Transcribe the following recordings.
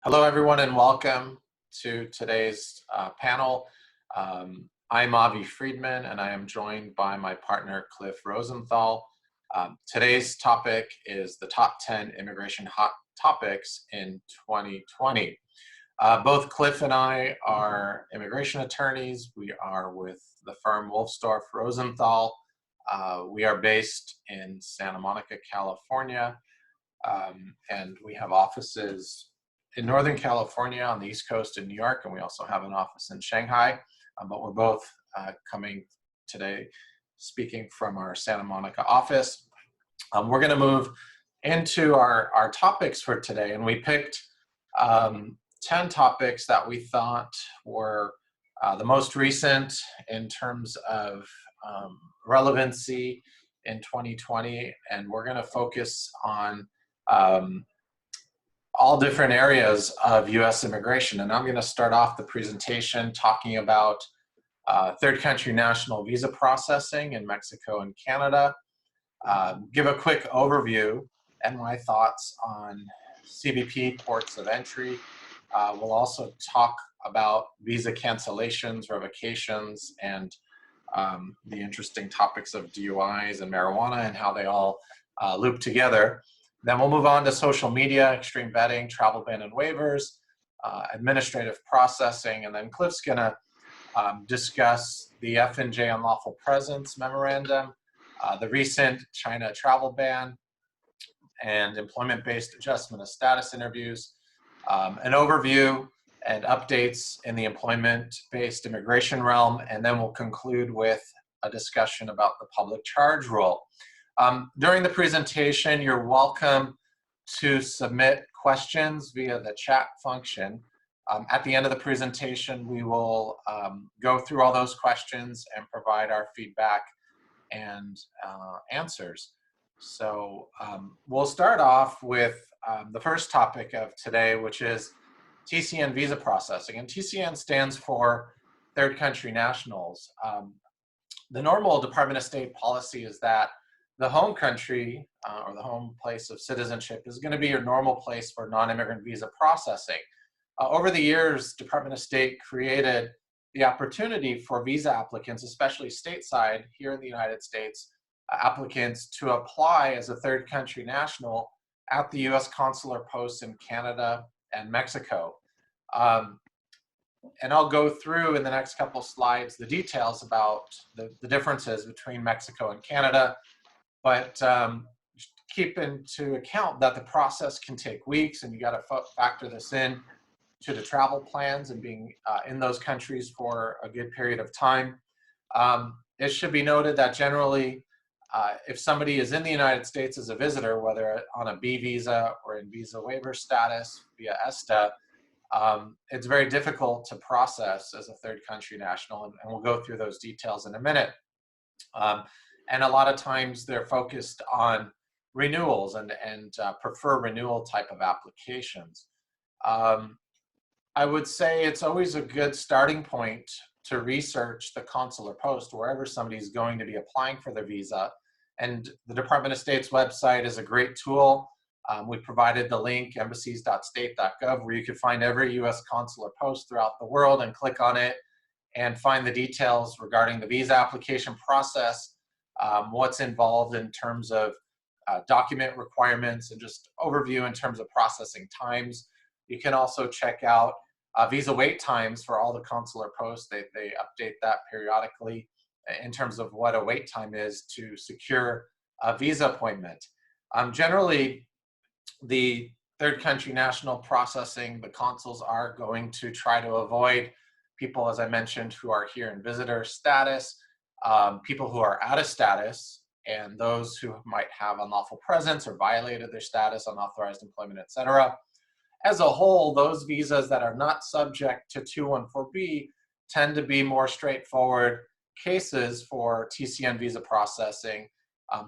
Hello, everyone, and welcome to today's panel. I'm Avi Friedman, and I am joined by my partner, Cliff Rosenthal. Today's topic is the top 10 immigration hot topics in 2020. Both Cliff and I are immigration attorneys. We are with the firm Wolfstorff Rosenthal. We are based in Santa Monica, California, and we have offices in Northern California, on the East Coast in New York, and we also have an office in Shanghai, but we're both coming today speaking from our Santa Monica office. We're going to move into our topics for today, and we picked 10 topics that we thought were the most recent in terms of relevancy in 2020, and we're going to focus on all different areas of U.S. immigration. And I'm going to start off the presentation talking about third country national visa processing in Mexico and Canada, give a quick overview and my thoughts on CBP Ports of Entry. We'll also talk about visa cancellations, revocations, and the interesting topics of DUIs and marijuana and how they all loop together. Then we'll move on to social media, extreme vetting, travel ban and waivers, administrative processing, and then Cliff's gonna discuss the F&J Unlawful Presence Memorandum, the recent China travel ban, and employment-based adjustment of status interviews, an overview and updates in the employment-based immigration realm, and then we'll conclude with a discussion about the public charge rule. During the presentation, you're welcome to submit questions via the chat function. At the end of the presentation, we will go through all those questions and provide our feedback and answers. So we'll start off with the first topic of today, which is TCN Visa Processing. And TCN stands for Third Country Nationals. The normal Department of State policy is that the home country or the home place of citizenship is going to be your normal place for non-immigrant visa processing. Over the years, Department of State created the opportunity for visa applicants, especially stateside here in the United States, applicants to apply as a third country national at the U.S. consular posts in Canada and Mexico. And I'll go through in the next couple slides the details about the differences between Mexico and Canada. But keep into account that the process can take weeks, and you got to factor this in to the travel plans and being in those countries for a good period of time. It should be noted that generally, if somebody is in the United States as a visitor, whether on a B visa or in visa waiver status via ESTA, it's very difficult to process as a third country national, and we'll go through those details in a minute. And a lot of times they're focused on renewals and prefer renewal type of applications. I would say it's always a good starting point to research the consular post wherever somebody's going to be applying for their visa. And the Department of State's website is a great tool. We provided the link, embassies.state.gov, where you could find every U.S. consular post throughout the world and click on it and find the details regarding the visa application process, what's involved in terms of document requirements, and just overview in terms of processing times. You can also check out visa wait times for all the consular posts. They update that periodically in terms of what a wait time is to secure a visa appointment. Generally, the third country national processing, the consuls are going to try to avoid people, as I mentioned, who are here in visitor status, people who are out of status, and those who might have unlawful presence or violated their status, unauthorized employment, etc. As a whole, those visas that are not subject to 214B tend to be more straightforward cases for TCN visa processing.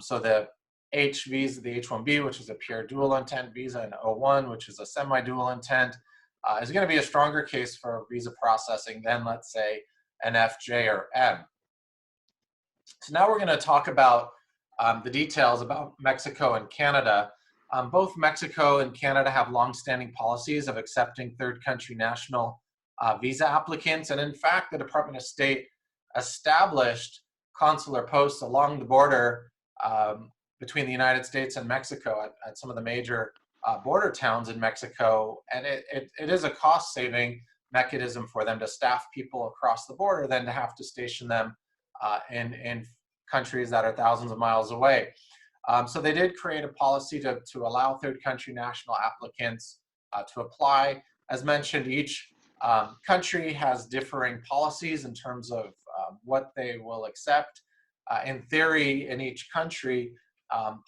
So the H visa, the H-1B, which is a pure dual intent visa, and O-1, which is a semi-dual intent, is going to be a stronger case for visa processing than, let's say, an F-J or M. So now we're going to talk about the details about Mexico and Canada. Both Mexico and Canada have longstanding policies of accepting third country national visa applicants. And in fact, the Department of State established consular posts along the border between the United States and Mexico at some of the major border towns in Mexico. And it is a cost-saving mechanism for them to staff people across the border than to have to station them in countries that are thousands of miles away. So they did create a policy to allow third country national applicants to apply. As mentioned, each country has differing policies in terms of what they will accept. In theory, in each country,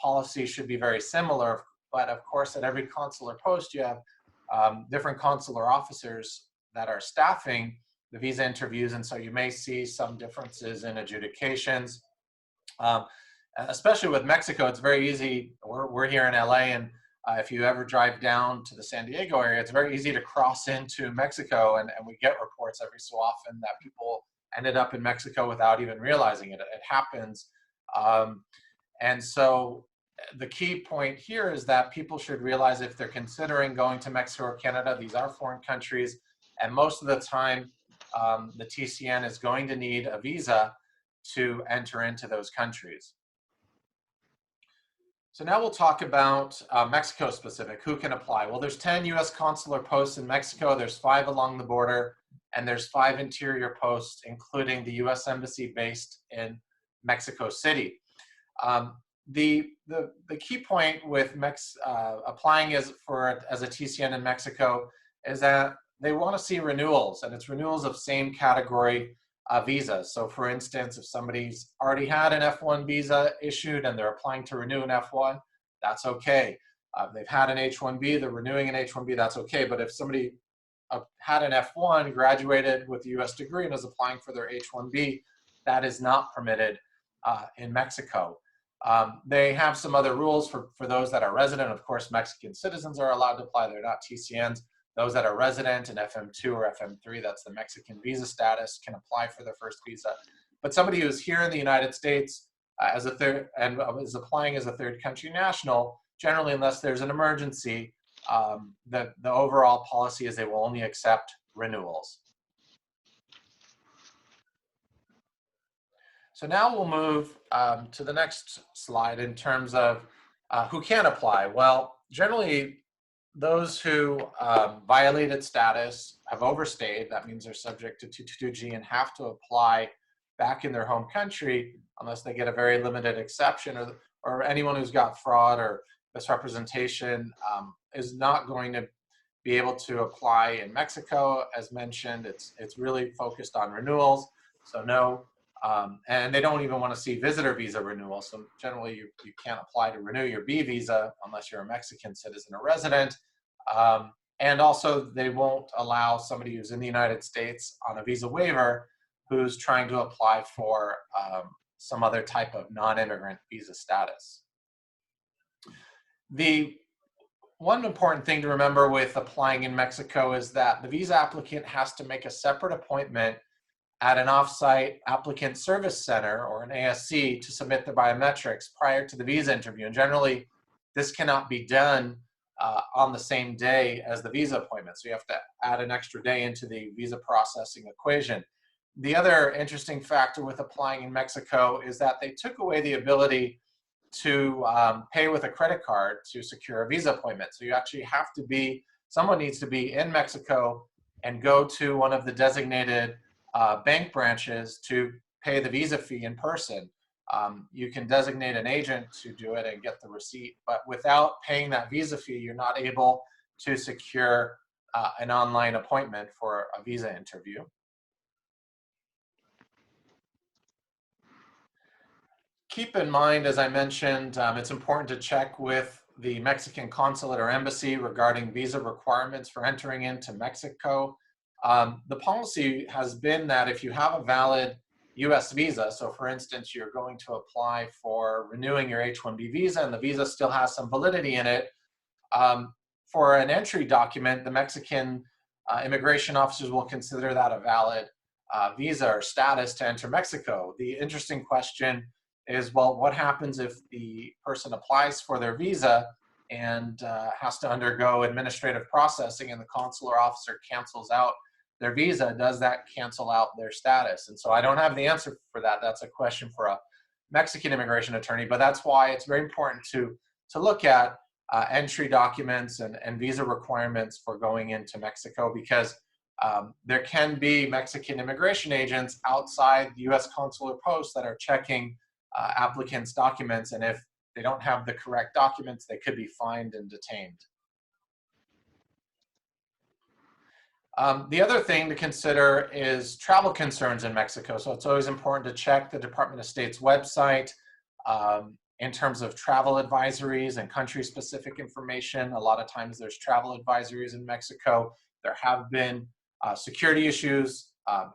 policy should be very similar, but of course, at every consular post, you have different consular officers that are staffing the visa interviews, and so you may see some differences in adjudications. Especially with Mexico, it's very easy. We're here in LA, and if you ever drive down to the San Diego area, it's very easy to cross into Mexico, and we get reports every so often that people ended up in Mexico without even realizing it. It happens. And so the key point here is that people should realize if they're considering going to Mexico or Canada, these are foreign countries, and most of the time, the TCN is going to need a visa to enter into those countries. So now we'll talk about Mexico specific, who can apply. Well, there's 10 US consular posts in Mexico, there's 5 along the border, and there's 5 interior posts, including the US Embassy based in Mexico City. The key point with applying as a TCN in Mexico is that they want to see renewals, and it's renewals of same category visas. So for instance, if somebody's already had an F1 visa issued and they're applying to renew an F1, that's okay. They've had an H1B, they're renewing an H1B, that's okay. But if somebody had an F1, graduated with a US degree and is applying for their H1B, that is not permitted in Mexico. They have some other rules for those that are resident. Of course, Mexican citizens are allowed to apply, they're not TCNs. Those that are resident in FM2 or FM3, that's the Mexican visa status, can apply for their first visa. But somebody who's here in the United States as a third and is applying as a third country national, generally, unless there's an emergency, the overall policy is they will only accept renewals. So now we'll move to the next slide in terms of who can apply. Well, generally, those who violated status, have overstayed, that means they're subject to 222G and have to apply back in their home country unless they get a very limited exception, or anyone who's got fraud or misrepresentation is not going to be able to apply in Mexico. As mentioned, it's really focused on renewals, so no, and they don't even want to see visitor visa renewal. So generally you can't apply to renew your B visa unless you're a Mexican citizen or resident. And also they won't allow somebody who's in the United States on a visa waiver who's trying to apply for some other type of non-immigrant visa status. The one important thing to remember with applying in Mexico is that the visa applicant has to make a separate appointment at an off-site applicant service center or an ASC to submit their biometrics prior to the visa interview. And generally, this cannot be done on the same day as the visa appointment. So you have to add an extra day into the visa processing equation. The other interesting factor with applying in Mexico is that they took away the ability to pay with a credit card to secure a visa appointment. So you actually have to be, someone needs to be in Mexico and go to one of the designated bank branches to pay the visa fee in person. You can designate an agent to do it and get the receipt, but without paying that visa fee, you're not able to secure an online appointment for a visa interview. Keep in mind, as I mentioned, it's important to check with the Mexican consulate or embassy regarding visa requirements for entering into Mexico. The policy has been that if you have a valid US visa, so for instance, you're going to apply for renewing your H-1B visa and the visa still has some validity in it, for an entry document, the Mexican immigration officers will consider that a valid visa or status to enter Mexico. The interesting question is, well, what happens if the person applies for their visa and has to undergo administrative processing, and the consular officer cancels out their visa, does that cancel out their status? And so I don't have the answer for that. That's a question for a Mexican immigration attorney, but that's why it's very important to look at entry documents and visa requirements for going into Mexico, because there can be Mexican immigration agents outside the U.S. consular posts that are checking applicants' documents, and if they don't have the correct documents, they could be fined and detained. The other thing to consider is travel concerns in Mexico. So it's always important to check the Department of State's website in terms of travel advisories and country-specific information. A lot of times there's travel advisories in Mexico. There have been security issues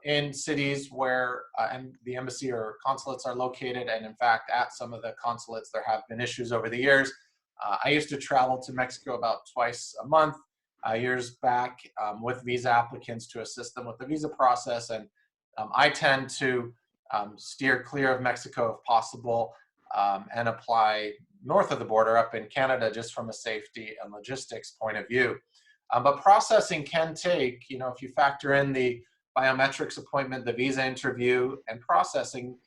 in cities where and the embassy or consulates are located, and in fact, at some of the consulates, there have been issues over the years. I used to travel to Mexico about twice a month years back with visa applicants to assist them with the visa process, and I tend to steer clear of Mexico if possible and apply north of the border up in Canada, just from a safety and logistics point of view. But processing can take, if you factor in the biometrics appointment, the visa interview, and processing,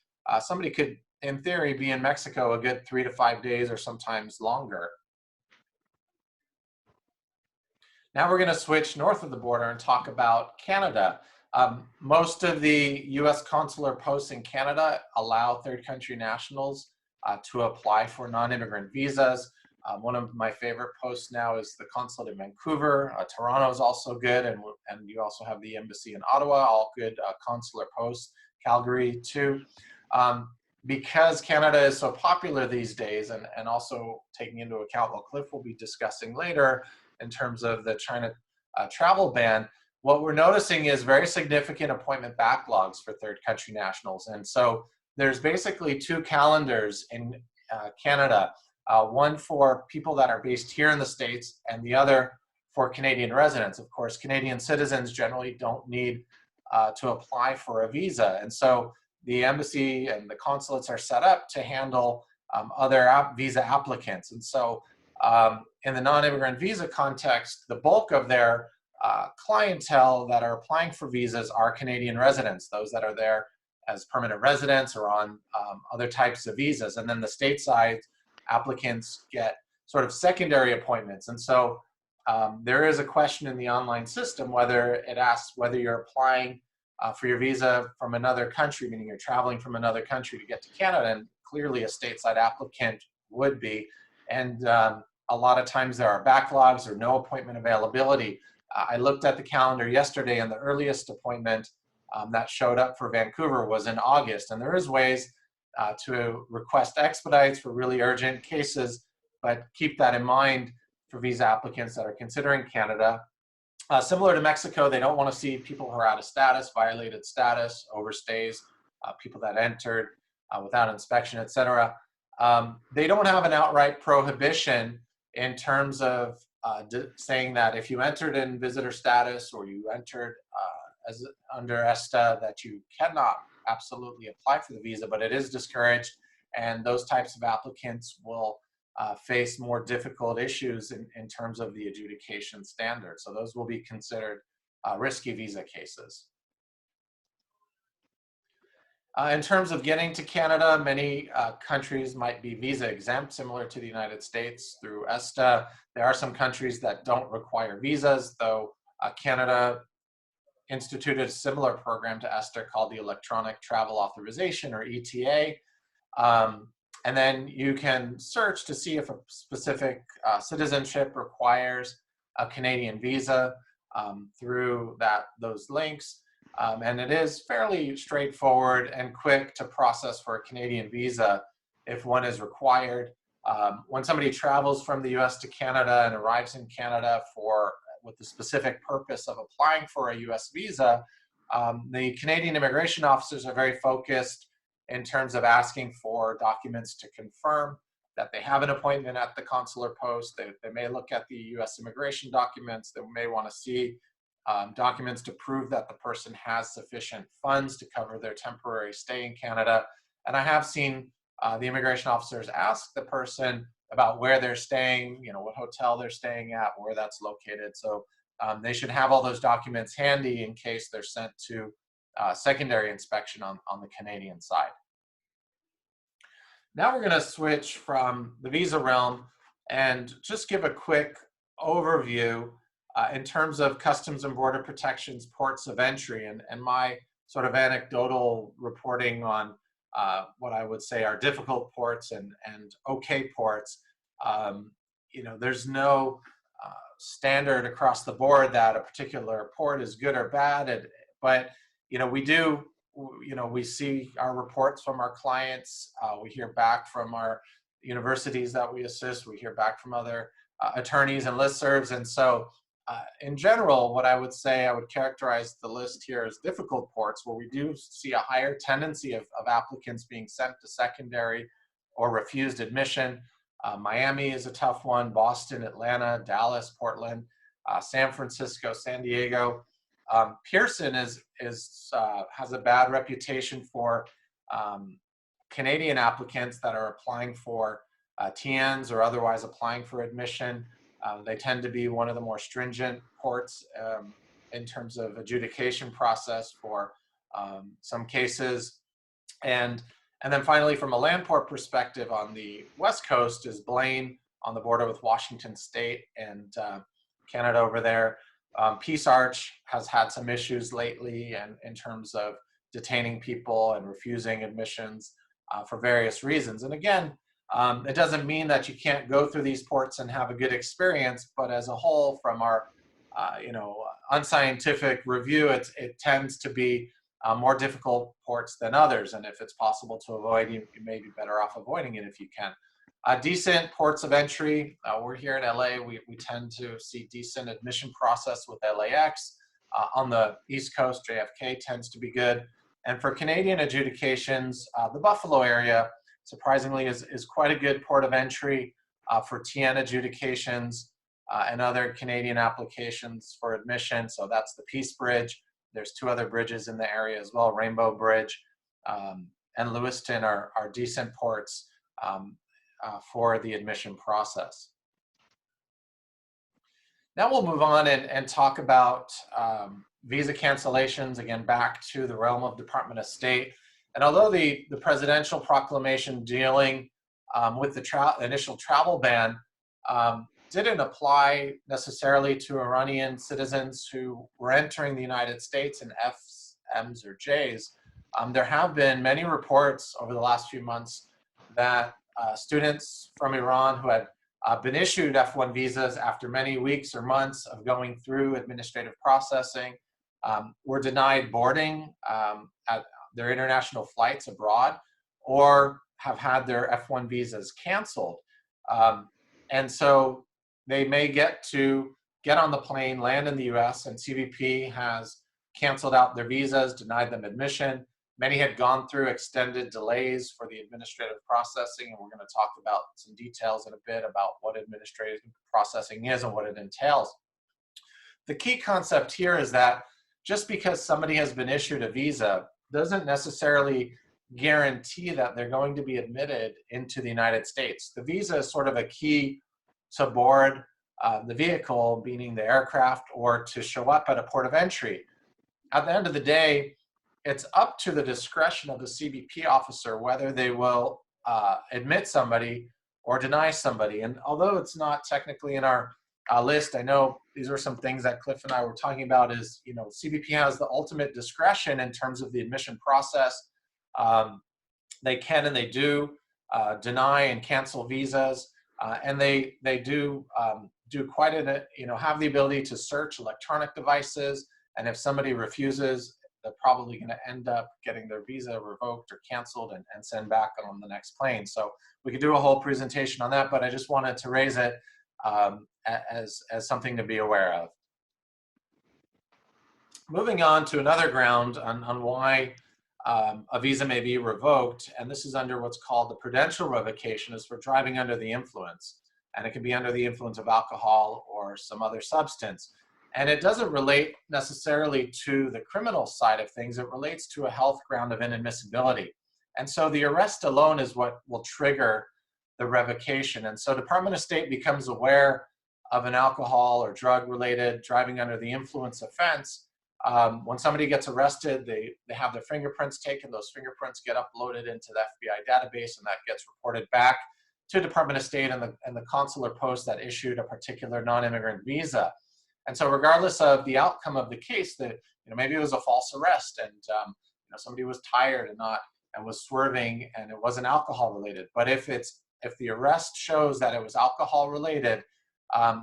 somebody could, in theory, be in Mexico a good 3 to 5 days or sometimes longer. Now we're going to switch north of the border and talk about Canada. Most of the U.S. consular posts in Canada allow third country nationals to apply for non-immigrant visas. One of my favorite posts now is the consulate in Vancouver. Toronto is also good, and you also have the embassy in Ottawa, all good consular posts. Calgary too. Because Canada is so popular these days, and also taking into account what Cliff will be discussing later in terms of the China travel ban, what we're noticing is very significant appointment backlogs for third country nationals. And so there's basically two calendars in Canada, one for people that are based here in the States and the other for Canadian residents. Of course, Canadian citizens generally don't need to apply for a visa. And so the embassy and the consulates are set up to handle other visa applicants. And so in the non-immigrant visa context, the bulk of their clientele that are applying for visas are Canadian residents, those that are there as permanent residents or on other types of visas. And then the stateside applicants get sort of secondary appointments. And so there is a question in the online system whether it asks whether you're applying for your visa from another country, meaning you're traveling from another country to get to Canada, and clearly a stateside applicant would be. And a lot of times there are backlogs or no appointment availability. I looked at the calendar yesterday, and the earliest appointment that showed up for Vancouver was in August. And there is ways to request expedites for really urgent cases, but keep that in mind for visa applicants that are considering Canada. Similar to Mexico, they don't want to see people who are out of status, violated status, overstays, people that entered without inspection, etc. They don't have an outright prohibition in terms of saying that if you entered in visitor status or you entered as under ESTA, that you cannot absolutely apply for the visa, but it is discouraged, and those types of applicants will face more difficult issues in terms of the adjudication standards. So those will be considered risky visa cases. In terms of getting to Canada, many countries might be visa exempt, similar to the United States through ESTA. There are some countries that don't require visas, though Canada instituted a similar program to ESTA called the Electronic Travel Authorization, or ETA. And then you can search to see if a specific citizenship requires a Canadian visa through those links. And it is fairly straightforward and quick to process for a Canadian visa if one is required. When somebody travels from the US to Canada and arrives in Canada with the specific purpose of applying for a US visa, the Canadian immigration officers are very focused in terms of asking for documents to confirm that they have an appointment at the consular post. They may look at the US immigration documents. They may want to see documents to prove that the person has sufficient funds to cover their temporary stay in Canada. And I have seen the immigration officers ask the person about where they're staying, what hotel they're staying at, where that's located. So they should have all those documents handy in case they're sent to secondary inspection on the Canadian side. Now we're going to switch from the visa realm and just give a quick overview in terms of Customs and Border Protection's ports of entry and my sort of anecdotal reporting on what I would say are difficult ports and okay ports. There's no standard across the board that a particular port is good or bad, but we see our reports from our clients. We hear back from our universities that we assist. We hear back from other attorneys and listservs. And so in general, what I would say, I would characterize the list here as difficult ports, where we do see a higher tendency of applicants being sent to secondary or refused admission. Miami is a tough one, Boston, Atlanta, Dallas, Portland, San Francisco, San Diego. Pearson has a bad reputation for Canadian applicants that are applying for TNs or otherwise applying for admission. They tend to be one of the more stringent ports in terms of adjudication process for some cases. And then finally, from a land port perspective on the West Coast is Blaine on the border with Washington State and Canada over there. Peace Arch has had some issues lately and in terms of detaining people and refusing admissions for various reasons. And again, it doesn't mean that you can't go through these ports and have a good experience, but as a whole, from our unscientific review, it tends to be more difficult ports than others. And if it's possible to avoid, you may be better off avoiding it if you can. Decent ports of entry. We're here in LA. We tend to see decent admission process with LAX. On the East Coast, JFK tends to be good. And for Canadian adjudications, the Buffalo area, surprisingly, is quite a good port of entry for TN adjudications and other Canadian applications for admission. So that's the Peace Bridge. There's two other bridges in the area as well, Rainbow Bridge and Lewiston are decent ports for the admission process. Now we'll move on and talk about visa cancellations, again, back to the realm of Department of State. And although the presidential proclamation dealing with the initial travel ban didn't apply necessarily to Iranian citizens who were entering the United States in Fs, Ms, or Js, there have been many reports over the last few months that students from Iran who had been issued F1 visas after many weeks or months of going through administrative processing were denied boarding at their international flights abroad or have had their F1 visas canceled. And so they may get on the plane, land in the US, and CBP has canceled out their visas, denied them admission. Many had gone through extended delays for the administrative processing, and we're going to talk about some details in a bit about what administrative processing is and what it entails. The key concept here is that just because somebody has been issued a visa doesn't necessarily guarantee that they're going to be admitted into the United States. The visa is sort of a key to board the vehicle, meaning the aircraft, or to show up at a port of entry. At the end of the day, it's up to the discretion of the CBP officer whether they will admit somebody or deny somebody. And although it's not technically in our list, I know these are some things that Cliff and I were talking about is, CBP has the ultimate discretion in terms of the admission process. They can and they do deny and cancel visas, and they do quite a, have the ability to search electronic devices. And if somebody refuses, they're probably going to end up getting their visa revoked or canceled and send back on the next plane. So we could do a whole presentation on that, but I just wanted to raise it as something to be aware of. Moving on to another ground on why a visa may be revoked, and this is under what's called the Prudential Revocation, is for driving under the influence. And it can be under the influence of alcohol or some other substance. And it doesn't relate necessarily to the criminal side of things. It relates to a health ground of inadmissibility. And so the arrest alone is what will trigger the revocation. And so Department of State becomes aware of an alcohol or drug-related driving under the influence offense. When somebody gets arrested, they have their fingerprints taken. Those fingerprints get uploaded into the FBI database, and that gets reported back to Department of State and the consular post that issued a particular non-immigrant visa. And so regardless of the outcome of the case, that maybe it was a false arrest, and somebody was tired and was swerving, and it wasn't alcohol related. But if the arrest shows that it was alcohol related,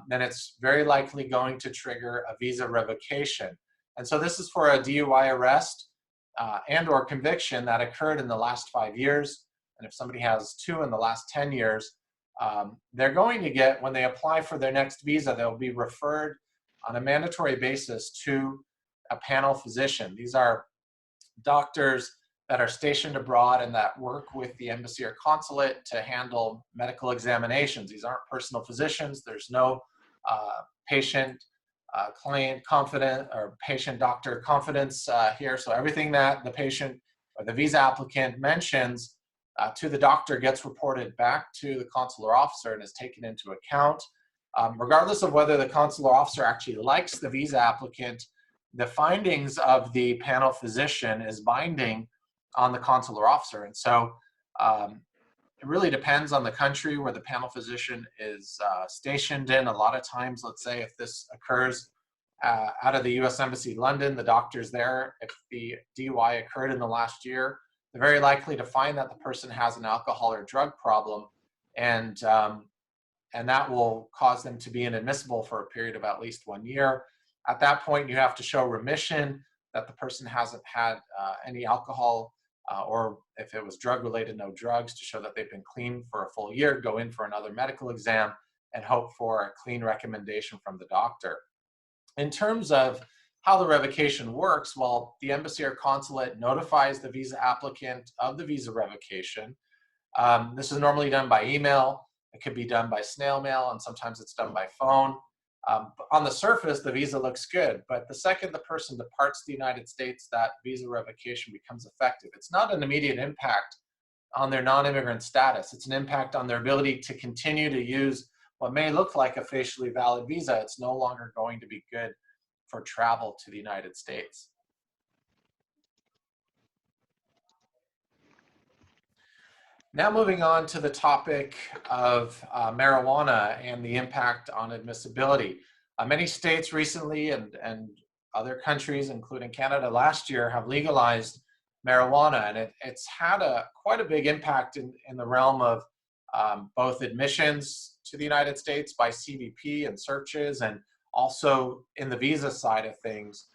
then it's very likely going to trigger a visa revocation. And so this is for a DUI arrest and or conviction that occurred in the last 5 years. And if somebody has 2 in the last 10 years, they're going to get, when they apply for their next visa, they'll be referred on a mandatory basis to a panel physician. These are doctors that are stationed abroad and that work with the embassy or consulate to handle medical examinations. These aren't personal physicians. There's no patient client confident or patient doctor confidence here. So everything that the patient or the visa applicant mentions to the doctor gets reported back to the consular officer and is taken into account. Regardless of whether the consular officer actually likes the visa applicant, the findings of the panel physician is binding on the consular officer. And so it really depends on the country where the panel physician is stationed in. A lot of times, let's say if this occurs out of the US Embassy London, the doctor's there, if the DUI occurred in the last year, they're very likely to find that the person has an alcohol or drug problem, and that will cause them to be inadmissible for a period of at least 1 year. At that point, you have to show remission, that the person hasn't had any alcohol, or if it was drug-related, no drugs, to show that they've been clean for a full year, go in for another medical exam, and hope for a clean recommendation from the doctor. In terms of how the revocation works, well, the embassy or consulate notifies the visa applicant of the visa revocation. This is normally done by email. It could be done by snail mail, and sometimes it's done by phone. On the surface, the visa looks good, but the second the person departs the United States, that visa revocation becomes effective. It's not an immediate impact on their non-immigrant status. It's an impact on their ability to continue to use what may look like a facially valid visa. It's no longer going to be good for travel to the United States. Now moving on to the topic of marijuana and the impact on admissibility. Many states recently and other countries, including Canada last year, have legalized marijuana, and it's had quite a big impact in the realm of both admissions to the United States by CBP and searches, and also in the visa side of things.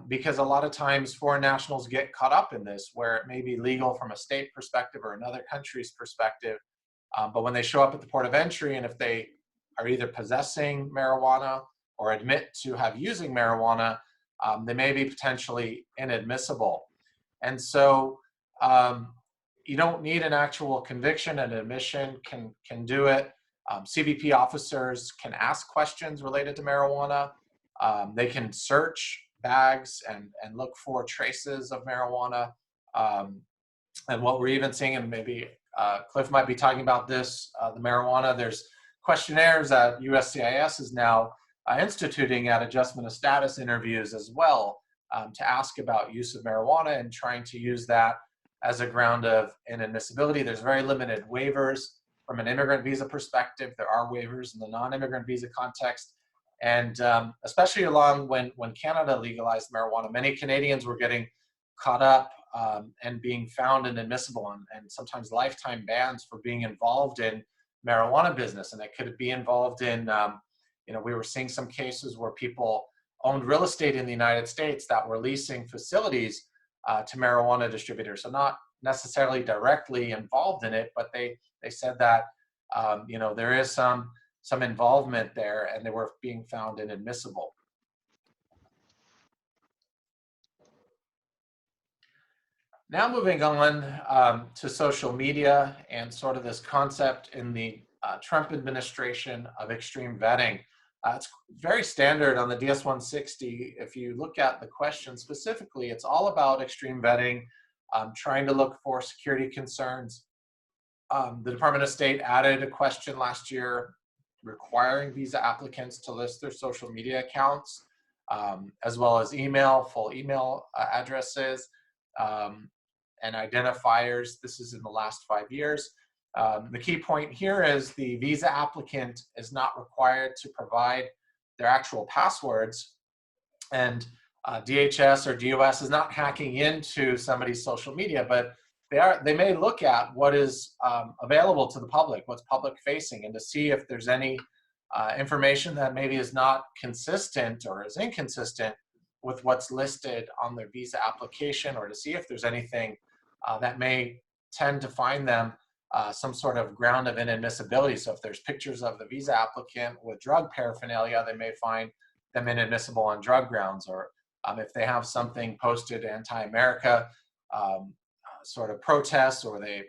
Because a lot of times foreign nationals get caught up in this, where it may be legal from a state perspective or another country's perspective, but when they show up at the port of entry, and if they are either possessing marijuana or admit to have using marijuana, they may be potentially inadmissible. And so you don't need an actual conviction. An admission can do it. CBP officers can ask questions related to marijuana. They can search bags and look for traces of marijuana. And what we're even seeing, and maybe Cliff might be talking about this, the marijuana, there's questionnaires that USCIS is now instituting at adjustment of status interviews as well, to ask about use of marijuana and trying to use that as a ground of inadmissibility. There's very limited waivers from an immigrant visa perspective. There are waivers in the non-immigrant visa context. And especially along when Canada legalized marijuana, many Canadians were getting caught up and being found inadmissible, and sometimes lifetime bans for being involved in marijuana business. And it could be involved in, we were seeing some cases where people owned real estate in the United States that were leasing facilities to marijuana distributors. So not necessarily directly involved in it, but they said that, there is some involvement there, and they were being found inadmissible. Now moving on to social media and sort of this concept in the Trump administration of extreme vetting. It's very standard on the DS-160. If you look at the question specifically, it's all about extreme vetting, trying to look for security concerns the Department of State added a question last year requiring visa applicants to list their social media accounts, as well as full email addresses, and identifiers. This is in the last 5 years. The key point here is the visa applicant is not required to provide their actual passwords, and DHS or DOS is not hacking into somebody's social media, but they may look at what is available to the public, what's public facing, and to see if there's any information that maybe is not consistent or is inconsistent with what's listed on their visa application, or to see if there's anything that may tend to find them some sort of ground of inadmissibility. So if there's pictures of the visa applicant with drug paraphernalia, they may find them inadmissible on drug grounds, or if they have something posted anti-America sort of protests, or they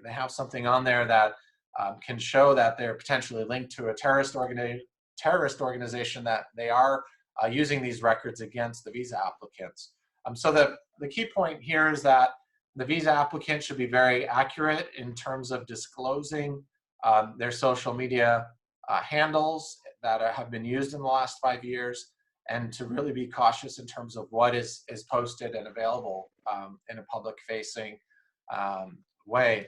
have something on there that can show that they're potentially linked to a terrorist organization, that they are using these records against the visa applicants. So the key point here is that the visa applicant should be very accurate in terms of disclosing their social media handles that have been used in the last 5 years, and to really be cautious in terms of what is posted and available in a public-facing way.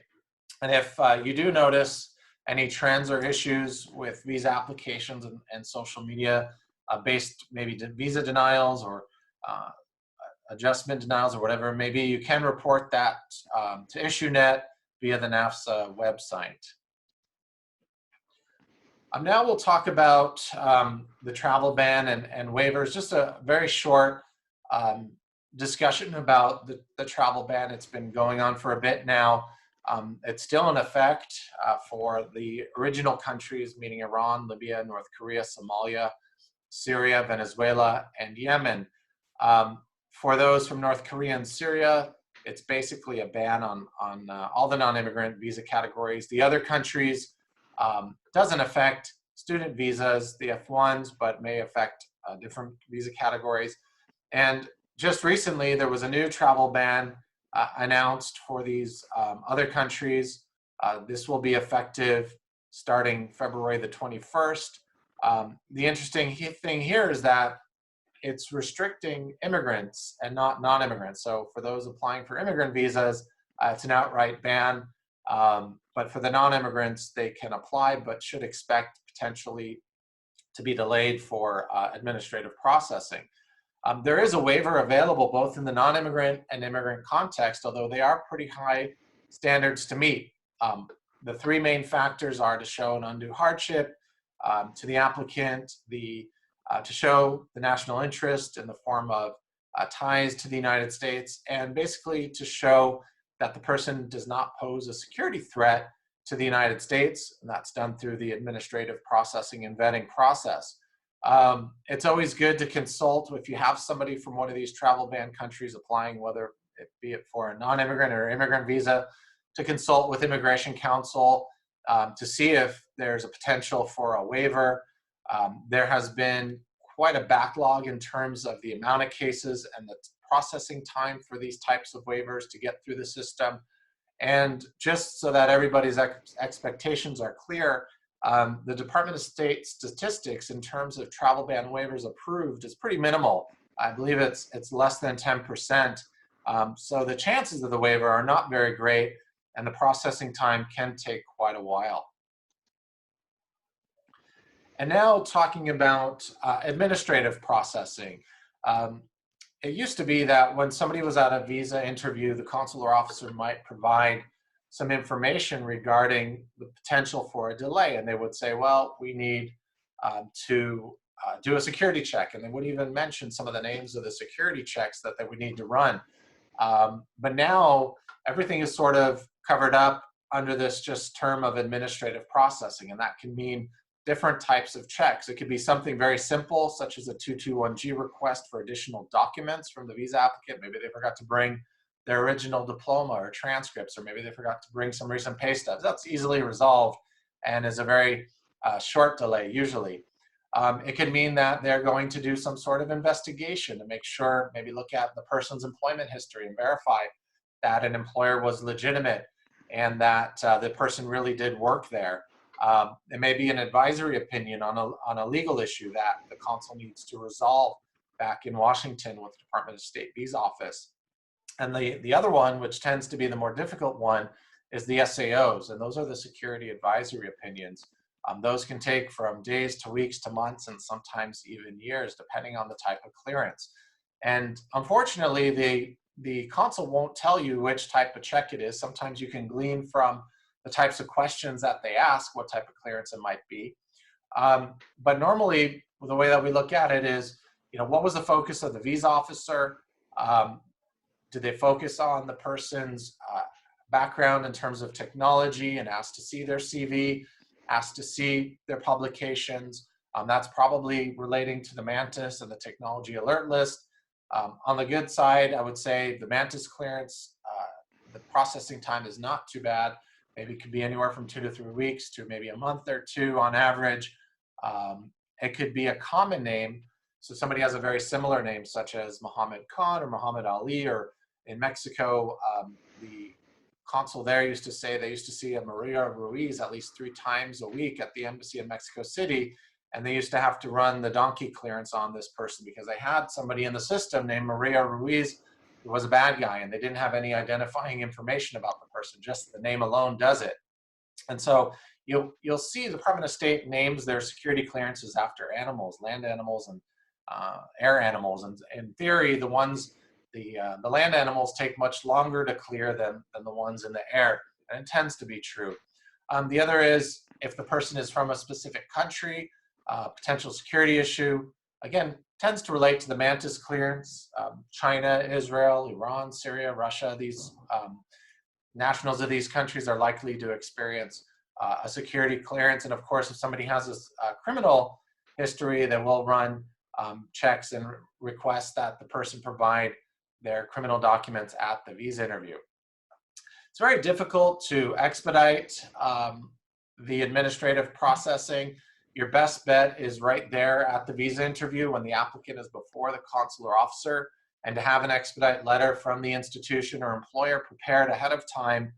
And if you do notice any trends or issues with visa applications and social media based maybe visa denials or adjustment denials or whatever it may be, you can report that to IssueNet via the NAFSA website. Now we'll talk about the travel ban and waivers. Just a very short discussion about the travel ban. It's been going on for a bit now. It's still in effect for the original countries, meaning Iran, Libya, North Korea, Somalia, Syria, Venezuela, and Yemen. For those from North Korea and Syria, it's basically a ban on all the non-immigrant visa categories. The other countries doesn't affect student visas, the F1s, but may affect different visa categories. And just recently, there was a new travel ban announced for these other countries. This will be effective starting February the 21st. The interesting thing here is that it's restricting immigrants and not non-immigrants. So for those applying for immigrant visas, it's an outright ban. But for the non-immigrants, they can apply, but should expect potentially to be delayed for administrative processing. There is a waiver available both in the non-immigrant and immigrant context, although they are pretty high standards to meet. The three main factors are to show an undue hardship to the applicant, to show the national interest in the form of ties to the United States, and basically to show that the person does not pose a security threat to the United States, and that's done through the administrative processing and vetting process. It's always good to consult if you have somebody from one of these travel ban countries applying, whether it be it for a non-immigrant or immigrant visa, to consult with Immigration Counsel to see if there's a potential for a waiver. There has been quite a backlog in terms of the amount of cases and the processing time for these types of waivers to get through the system. And just so that everybody's expectations are clear, the Department of State statistics in terms of travel ban waivers approved is pretty minimal. I believe it's less than 10%. So the chances of the waiver are not very great, and the processing time can take quite a while. And now talking about administrative processing. It used to be that when somebody was at a visa interview, the consular officer might provide some information regarding the potential for a delay. And they would say, well, we need to do a security check. And they would even mention some of the names of the security checks that they would need to run. But now everything is sort of covered up under this just term of administrative processing. And that can mean different types of checks. It could be something very simple, such as a 221G request for additional documents from the visa applicant. Maybe they forgot to bring their original diploma or transcripts, or maybe they forgot to bring some recent pay stubs. That's easily resolved and is a very short delay usually. It could mean that they're going to do some sort of investigation to make sure, maybe look at the person's employment history and verify that an employer was legitimate. and that the person really did work there. It may be an advisory opinion on a legal issue that the consul needs to resolve back in Washington with the Department of State Visa Office. And the other one, which tends to be the more difficult one, is the SAOs, and those are the security advisory opinions. Those can take from days to weeks to months and sometimes even years, depending on the type of clearance. And unfortunately, the consul won't tell you which type of check it is. Sometimes you can glean from the types of questions that they ask what type of clearance it might be. But normally, the way that we look at it is, what was the focus of the visa officer? Did they focus on the person's background in terms of technology and asked to see their CV, asked to see their publications? That's probably relating to the Mantis and the technology alert list. On the good side, I would say the Mantis clearance, the processing time is not too bad. Maybe it could be anywhere from 2 to 3 weeks to maybe a month or two on average. It could be a common name. So somebody has a very similar name, such as Muhammad Khan or Muhammad Ali, or in Mexico, the consul there used to say they used to see a Maria Ruiz at least 3 times a week at the embassy in Mexico City. And they used to have to run the donkey clearance on this person because they had somebody in the system named Maria Ruiz who was a bad guy, and they didn't have any identifying information about the person. Just the name alone does it. And so you'll see the Department of State names their security clearances after animals, land animals and air animals. And in theory, the land animals take much longer to clear than the ones in the air, and it tends to be true. The other is if the person is from a specific country, potential security issue, again, tends to relate to the Mantis clearance. China, Israel, Iran, Syria, Russia, these nationals of these countries are likely to experience a security clearance. And of course, if somebody has a criminal history, then we'll run checks and request that the person provide their criminal documents at the visa interview. It's very difficult to expedite the administrative processing. Your best bet is right there at the visa interview when the applicant is before the consular officer, and to have an expedite letter from the institution or employer prepared ahead of time,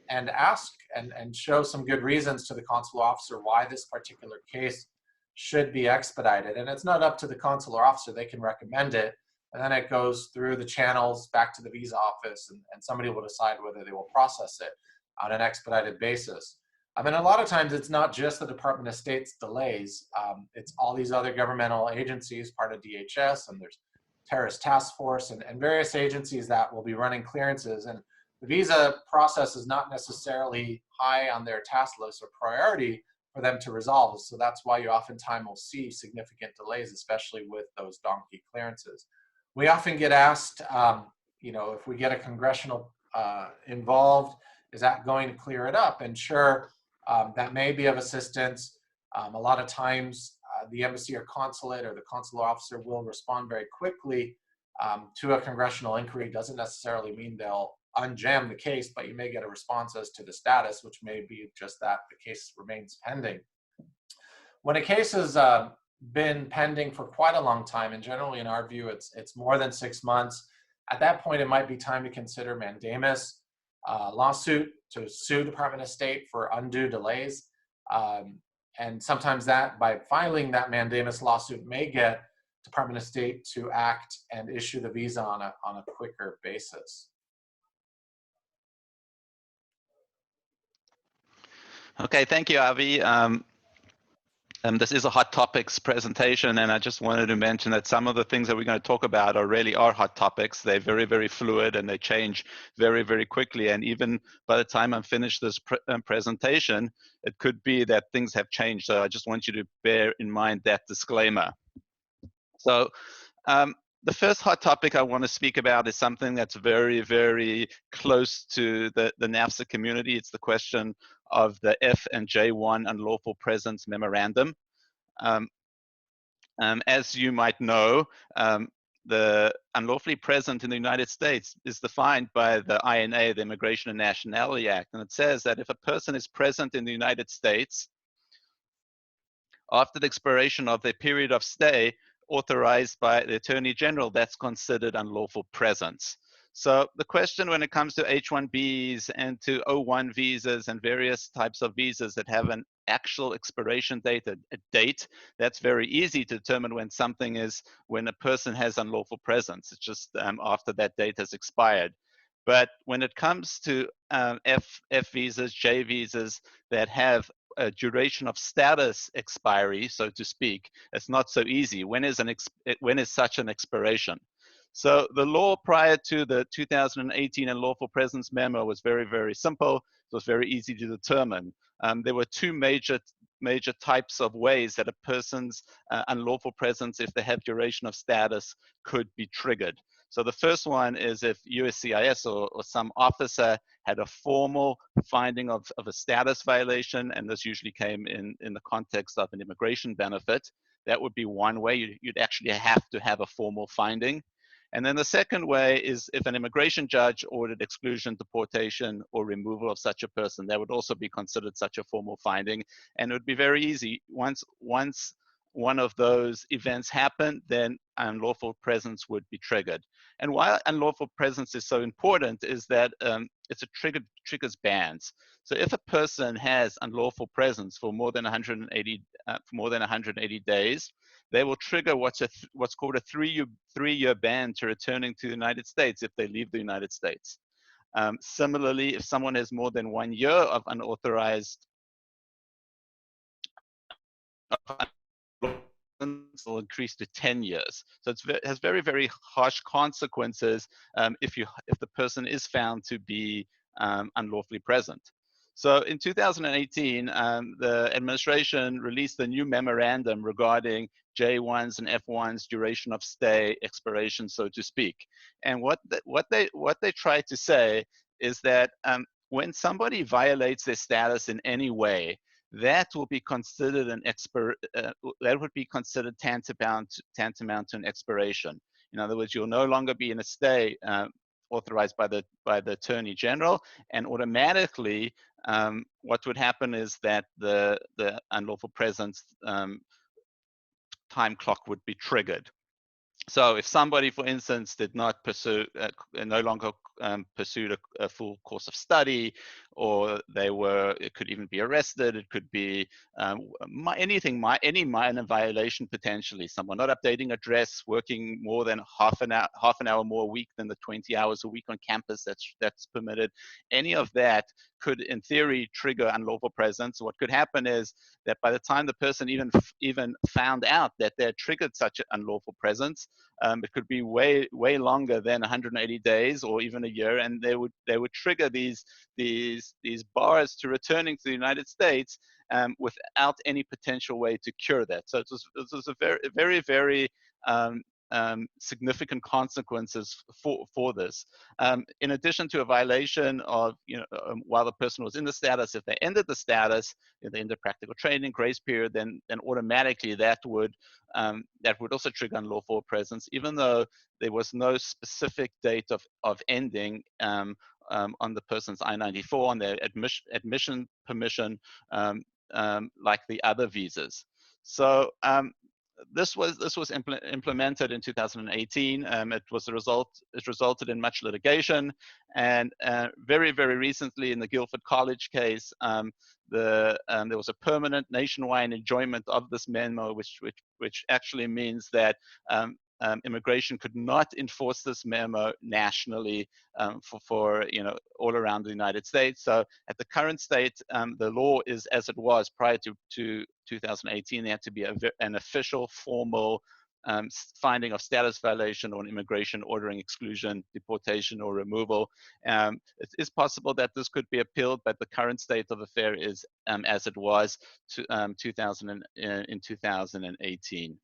and ask and show some good reasons to the consular officer why this particular case should be expedited. And it's not up to the consular officer, they can recommend it, and then it goes through the channels back to the visa office, and somebody will decide whether they will process it on an expedited basis. I mean, a lot of times it's not just the Department of State's delays, it's all these other governmental agencies, part of DHS, and there's Terrorist Task Force and various agencies that will be running clearances. And the visa process is not necessarily high on their task list or priority for them to resolve. So that's why you oftentimes will see significant delays, especially with those donkey clearances. We often get asked, if we get a congressional involved, is that going to clear it up? And sure, that may be of assistance. A lot of times the embassy or consulate or the consular officer will respond very quickly to a congressional inquiry. Doesn't necessarily mean they'll unjam the case, but you may get a response as to the status, which may be just that the case remains pending. When a case has been pending for quite a long time, and generally in our view it's more than 6 months, at that point it might be time to consider mandamus lawsuit to sue Department of State for undue delays. And sometimes that, by filing that mandamus lawsuit, may get Department of State to act and issue the visa on a quicker basis. Okay, thank you, Avi. This is a hot topics presentation, and I just wanted to mention that some of the things that we're going to talk about really are hot topics. They're very, very fluid, and they change very, very quickly. And even by the time I'm finished this presentation, it could be that things have changed. So I just want you to bear in mind that disclaimer. So the first hot topic I want to speak about is something that's very, very close to the NAFSA community. It's the question of the F and J1 Unlawful Presence Memorandum. As you might know, the unlawfully present in the United States is defined by the INA, the Immigration and Nationality Act. And it says that if a person is present in the United States after the expiration of their period of stay authorized by the Attorney General, that's considered unlawful presence. So the question when it comes to H-1Bs and to O-1 visas and various types of visas that have an actual expiration date, a date, that's very easy to determine when a person has unlawful presence. It's just after that date has expired. But when it comes to F visas, J visas that have a duration of status expiry, so to speak, it's not so easy. When is such an expiration? So the law prior to the 2018 Unlawful Presence memo was very, very simple. It was very easy to determine. There were two major types of ways that a person's unlawful presence, if they have duration of status, could be triggered. So the first one is if USCIS or some officer had a formal finding of a status violation, and this usually came in the context of an immigration benefit. That would be one way. You'd actually have to have a formal finding. And then the second way is if an immigration judge ordered exclusion, deportation, or removal of such a person, that would also be considered such a formal finding. And it would be very easy. Once one of those events happened, then unlawful presence would be triggered. And why unlawful presence is so important is that triggers bans. So if a person has unlawful presence for more than 180 days, they will trigger what's called a three-year ban to returning to the United States if they leave the United States. Similarly, if someone has more than 1 year of unauthorized will increase to 10 years. So it has very, very harsh consequences if the person is found to be unlawfully present. So in 2018, the administration released a new memorandum regarding J1s and F1s duration of stay expiration, so to speak. And what they try to say is that when somebody violates their status in any way, that will be considered that would be considered tantamount to an expiration. In other words, you'll no longer be in a stay authorized by the Attorney General, and automatically what would happen is that the unlawful presence time clock would be triggered. So if somebody, for instance, did not pursue, no longer pursued a full course of study, or it could even be arrested, it could be any minor violation potentially, someone not updating address, working more than half an hour more a week than the 20 hours a week on campus that's permitted, any of that could in theory trigger unlawful presence. What could happen is that by the time the person even found out that they had triggered such an unlawful presence, it could be way longer than 180 days or even a year, and they would trigger these bars to returning to the United States without any potential way to cure that. So it was a very, very significant consequences for this. In addition to a violation of, while the person was in the status, if they ended the status, if they ended practical training, grace period, then automatically that would also trigger unlawful presence, even though there was no specific date of ending on the person's I-94, on their admission permission, like the other visas. So this was implemented in 2018. It resulted in much litigation, and very, very recently in the Guilford College case, there was a permanent nationwide enjoyment of this memo, which actually means that immigration could not enforce this memo nationally for all around the United States. So at the current state, the law is as it was prior to 2018. There had to be an official, formal finding of status violation or an immigration ordering exclusion, deportation, or removal. It is possible that this could be appealed, but the current state of affair is as it was in 2018.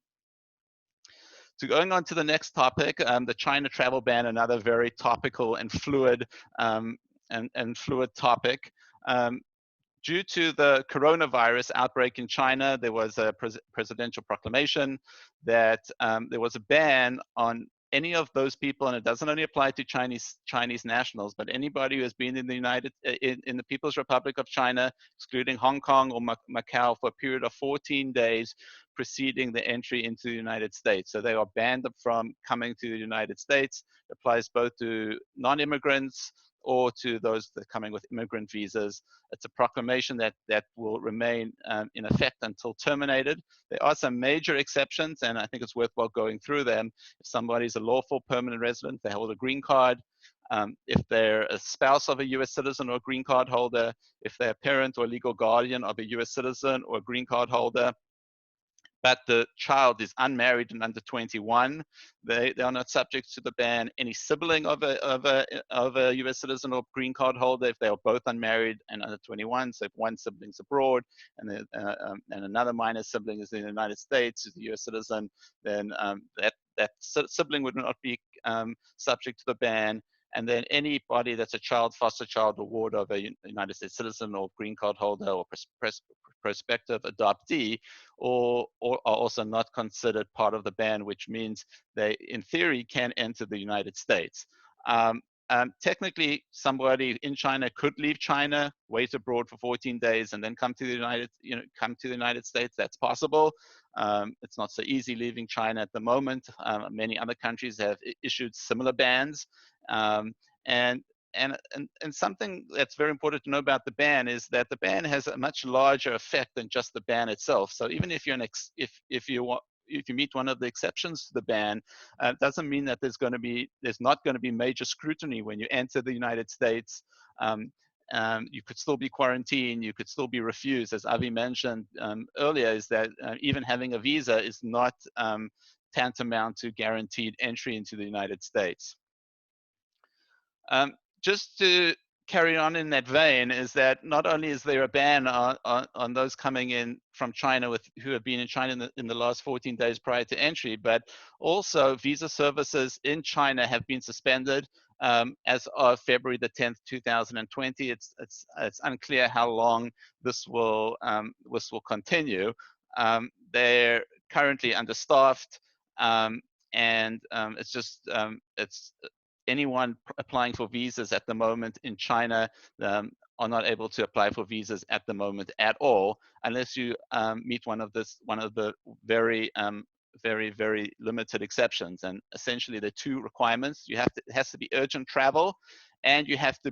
So going on to the next topic, the China travel ban, another very topical and fluid topic. Due to the coronavirus outbreak in China, there was a presidential proclamation that there was a ban on any of those people, and it doesn't only apply to Chinese nationals, but anybody who has been in the in the People's Republic of China, excluding Hong Kong or Macau, for a period of 14 days preceding the entry into the United States. So they are banned from coming to the United States. It applies both to non-immigrants or to those that are coming with immigrant visas. It's a proclamation that will remain in effect until terminated. There are some major exceptions, and I think it's worthwhile going through them. If somebody's a lawful permanent resident, they hold a green card. If they're a spouse of a US citizen or a green card holder, if they're a parent or legal guardian of a US citizen or a green card holder, but the child is unmarried and under 21, they are not subject to the ban. Any sibling of a US citizen or green card holder, if they are both unmarried and under 21, so if one sibling's abroad and another minor sibling is in the United States, is a US citizen, then that sibling would not be subject to the ban. And then anybody that's a child, foster child, or ward of a United States citizen or green card holder or prospective adoptee, or are also not considered part of the ban, which means they, in theory, can enter the United States. Technically, somebody in China could leave China, wait abroad for 14 days, and then come to the United States. That's possible. It's not so easy leaving China at the moment. Many other countries have issued similar bans, and something that's very important to know about the ban is that the ban has a much larger effect than just the ban itself. So even if you're if you meet one of the exceptions to the ban, doesn't mean that there's not going to be major scrutiny when you enter the United States. You could still be quarantined, you could still be refused. As Avi mentioned earlier, is that even having a visa is not tantamount to guaranteed entry into the United States. Just to carry on in that vein, is that not only is there a ban on those coming in from China who have been in China in the last 14 days prior to entry, but also visa services in China have been suspended as of February the 10th, 2020. It's unclear how long this will continue. They're currently understaffed, and it's anyone applying for visas at the moment in China are not able to apply for visas at the moment at all, unless you meet one of the very very limited exceptions. And essentially, there are two requirements. It has to be urgent travel, and you have to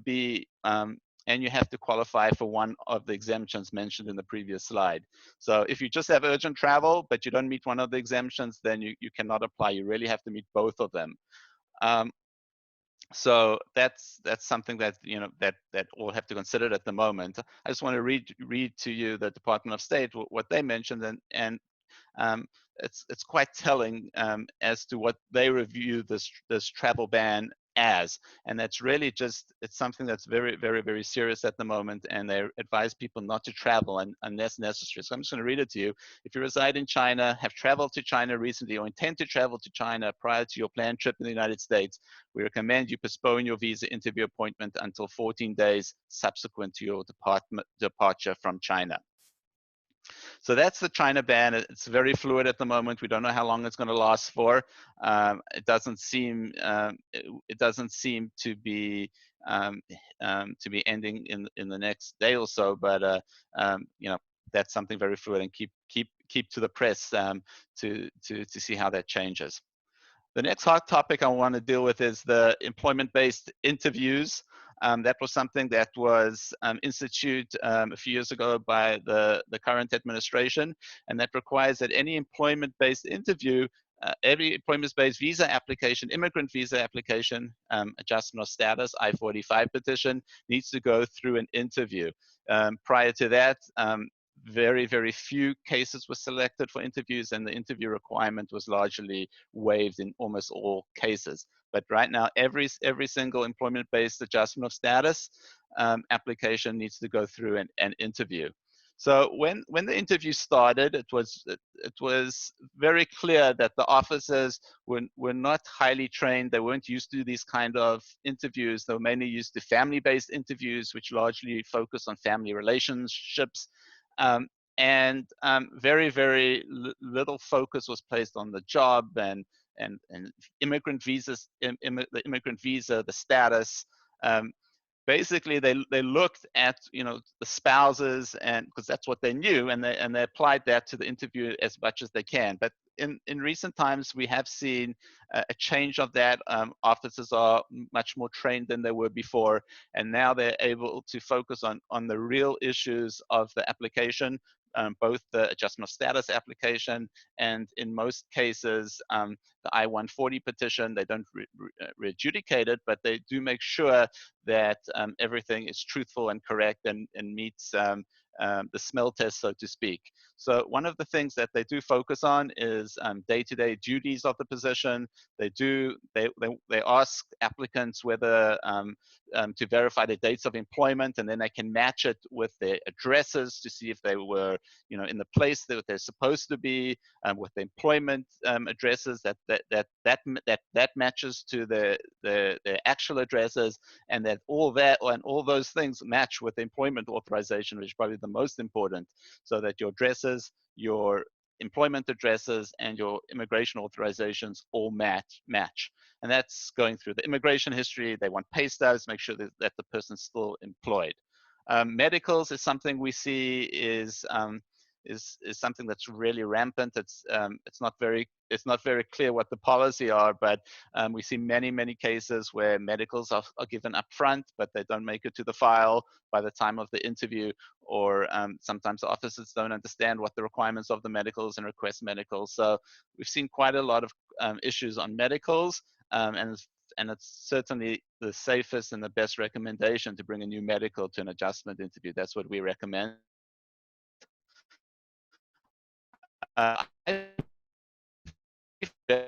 qualify for one of the exemptions mentioned in the previous slide. So if you just have urgent travel, but you don't meet one of the exemptions, then you cannot apply. You really have to meet both of them. So that's something that that all have to consider at the moment. I just want to read to you the Department of State what they mentioned, and it's quite telling as to what they review this travel ban as, and that's really it's something that's very very very serious at the moment, and they advise people not to travel unless necessary. So I'm just going to read it to you. If you reside in China, have traveled to China recently, or intend to travel to China prior to your planned trip in the United States, we recommend you postpone your visa interview appointment until 14 days subsequent to your departure from China. So that's the China ban. It's very fluid at the moment. We don't know how long it's going to last for. It doesn't seem to be ending in the next day or so. But that's something very fluid, and keep to the press to see how that changes. The next hot topic I want to deal with is the employment-based interviews. That was something that was instituted a few years ago by the current administration, and that requires that any employment-based interview, every employment-based visa application, immigrant visa application, adjustment of status, I-45 petition, needs to go through an interview. Prior to that, very, very few cases were selected for interviews, and the interview requirement was largely waived in almost all cases. But right now, every single employment-based adjustment of status application needs to go through an interview. So when the interview started, it was very clear that the officers were not highly trained. They weren't used to these kind of interviews. They were mainly used to family-based interviews, which largely focus on family relationships. And very, very little focus was placed on the job and and immigrant visas, the immigrant visa, the status. Basically, they looked at the spouses, and because that's what they knew, and they applied that to the interview as much as they can. But in recent times, we have seen a change of that. Officers are much more trained than they were before, and now they're able to focus on the real issues of the application, both the adjustment of status application and, in most cases, the I-140 petition. They don't re-adjudicate it, but they do make sure that everything is truthful and correct and meets the smell test, so to speak. So one of the things that they do focus on is day-to-day duties of the position. They ask applicants whether to verify the dates of employment, and then they can match it with their addresses to see if they were in the place that they're supposed to be, with the employment addresses that matches to the actual addresses, and that all those things match with the employment authorization, which is probably the most important, so that your addresses, your employment addresses, and your immigration authorizations all match. And that's going through the immigration history. They want pay stubs, make sure that the person's still employed. Medicals is something we see is something that's really rampant. It's not very clear what the policy are, but we see many cases where medicals are given up front, but they don't make it to the file by the time of the interview, or sometimes officers don't understand what the requirements of the medicals and request medicals. So we've seen quite a lot of issues on medicals, and it's certainly the safest and the best recommendation to bring a new medical to an adjustment interview. That's what we recommend. I the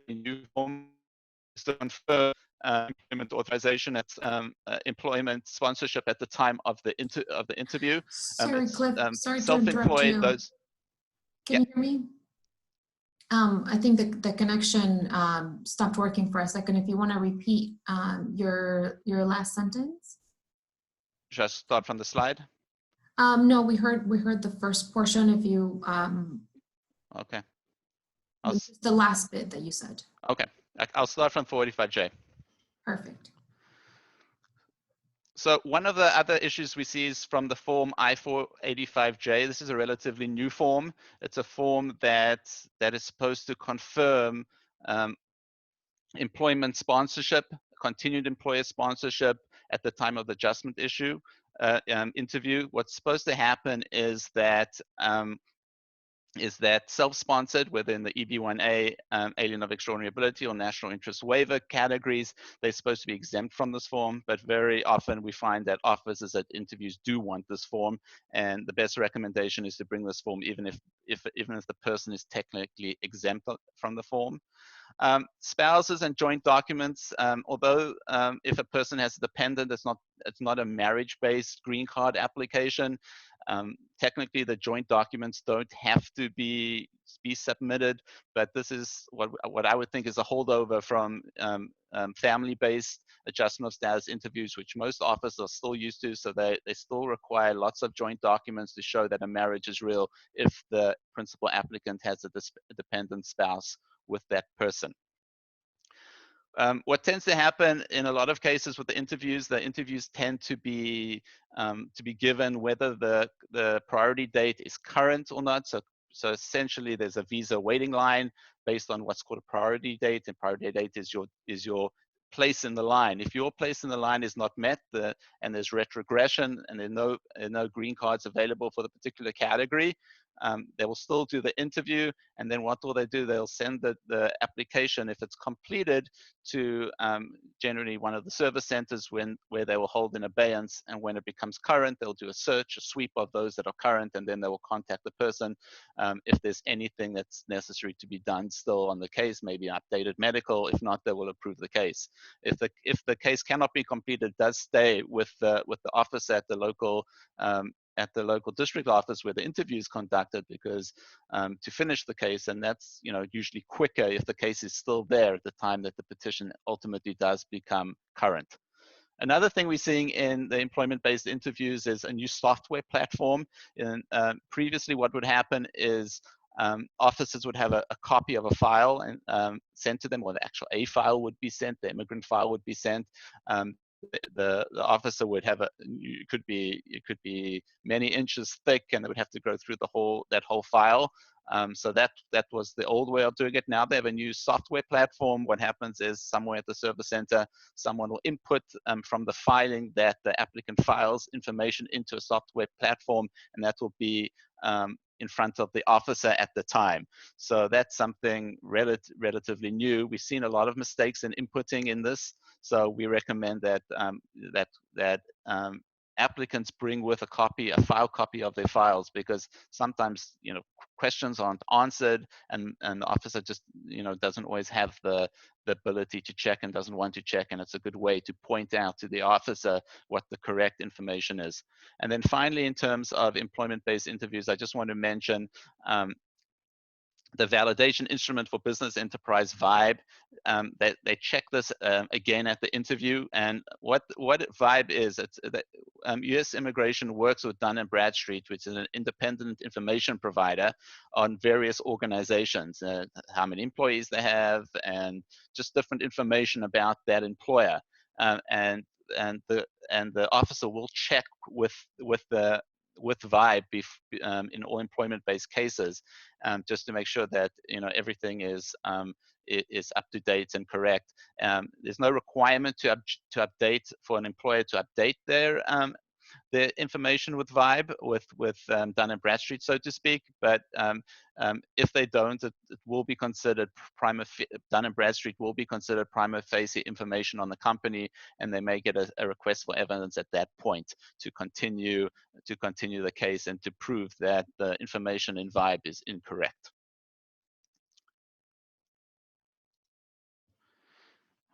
new form is to confer employment authorization at employment sponsorship at the time of the interview. Sorry, Cliff. Sorry to interrupt self-employed. you. Those. Can you hear me? I think the connection stopped working for a second. If you want to repeat your last sentence. Should I start from the slide? No, we heard the first portion. If you okay, the last bit that you said. Okay, I'll start from 45J. Perfect. So one of the other issues we see is from the form I-485J. This is a relatively new form. It's a form that is supposed to confirm employment sponsorship, continued employer sponsorship at the time of the adjustment interview. What's supposed to happen is that self-sponsored within the EB1A alien of extraordinary ability or national interest waiver categories, they're supposed to be exempt from this form, but very often we find that officers at interviews do want this form, and the best recommendation is to bring this form even if the person is technically exempt from the form. Spouses and joint documents, although if a person has a dependent, it's not a marriage-based green card application. Technically, the joint documents don't have to be submitted, but this is what I would think is a holdover from family-based adjustment of status interviews, which most officers are still used to. So they still require lots of joint documents to show that a marriage is real if the principal applicant has a dependent spouse with that person. What tends to happen in a lot of cases with the interviews tend to be given whether the priority date is current or not. So essentially, there's a visa waiting line based on what's called a priority date, and priority date is your place in the line. If your place in the line is not met, and there's retrogression, and there are no green cards available for the particular category, they will still do the interview, and then what will they do? They'll send the application, if it's completed, to generally one of the service centers where they will hold in abeyance, and when it becomes current, they'll do a sweep of those that are current, and then they will contact the person if there's anything that's necessary to be done still on the case, maybe an updated medical. If not, they will approve the case. If the case cannot be completed, it does stay with the office at the local district office where the interview is conducted, because to finish the case, and that's usually quicker if the case is still there at the time that the petition ultimately does become current. Another thing we're seeing in the employment-based interviews is a new software platform. And previously, what would happen is officers would have a copy of a file and sent to them, or the actual A file would be sent, the immigrant file would be sent. The officer would have it could be many inches thick, and they would have to go through that whole file. So that was the old way of doing it. Now they have a new software platform. What happens is somewhere at the service center, someone will input from the filing that the applicant files information into a software platform, and that will be in front of the officer at the time. So that's something relatively new. We've seen a lot of mistakes in inputting in this. So we recommend that applicants bring with a file copy of their files, because sometimes questions aren't answered, and the officer just doesn't always have the ability to check and doesn't want to check, and it's a good way to point out to the officer what the correct information is. And then finally, in terms of employment-based interviews, I just want to mention the validation instrument for business enterprise VIBE. They check this again at the interview, and what VIBE is, it's U.S. Immigration works with Dun & Bradstreet, which is an independent information provider, on various organizations, how many employees they have, and just different information about that employer. And the officer will check with VIBE in all employment-based cases, just to make sure that everything is up to date and correct. There's no requirement to update for an employer to update their information with VIBE, with Dun & Bradstreet, so to speak. But if they don't, it will be considered Dun & Bradstreet will be considered prima facie information on the company, and they may get a request for evidence at that point to continue the case and to prove that the information in VIBE is incorrect.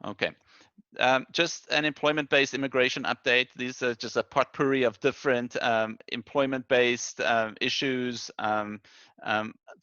Okay. Just an employment-based immigration update. These are just a potpourri of different employment-based issues,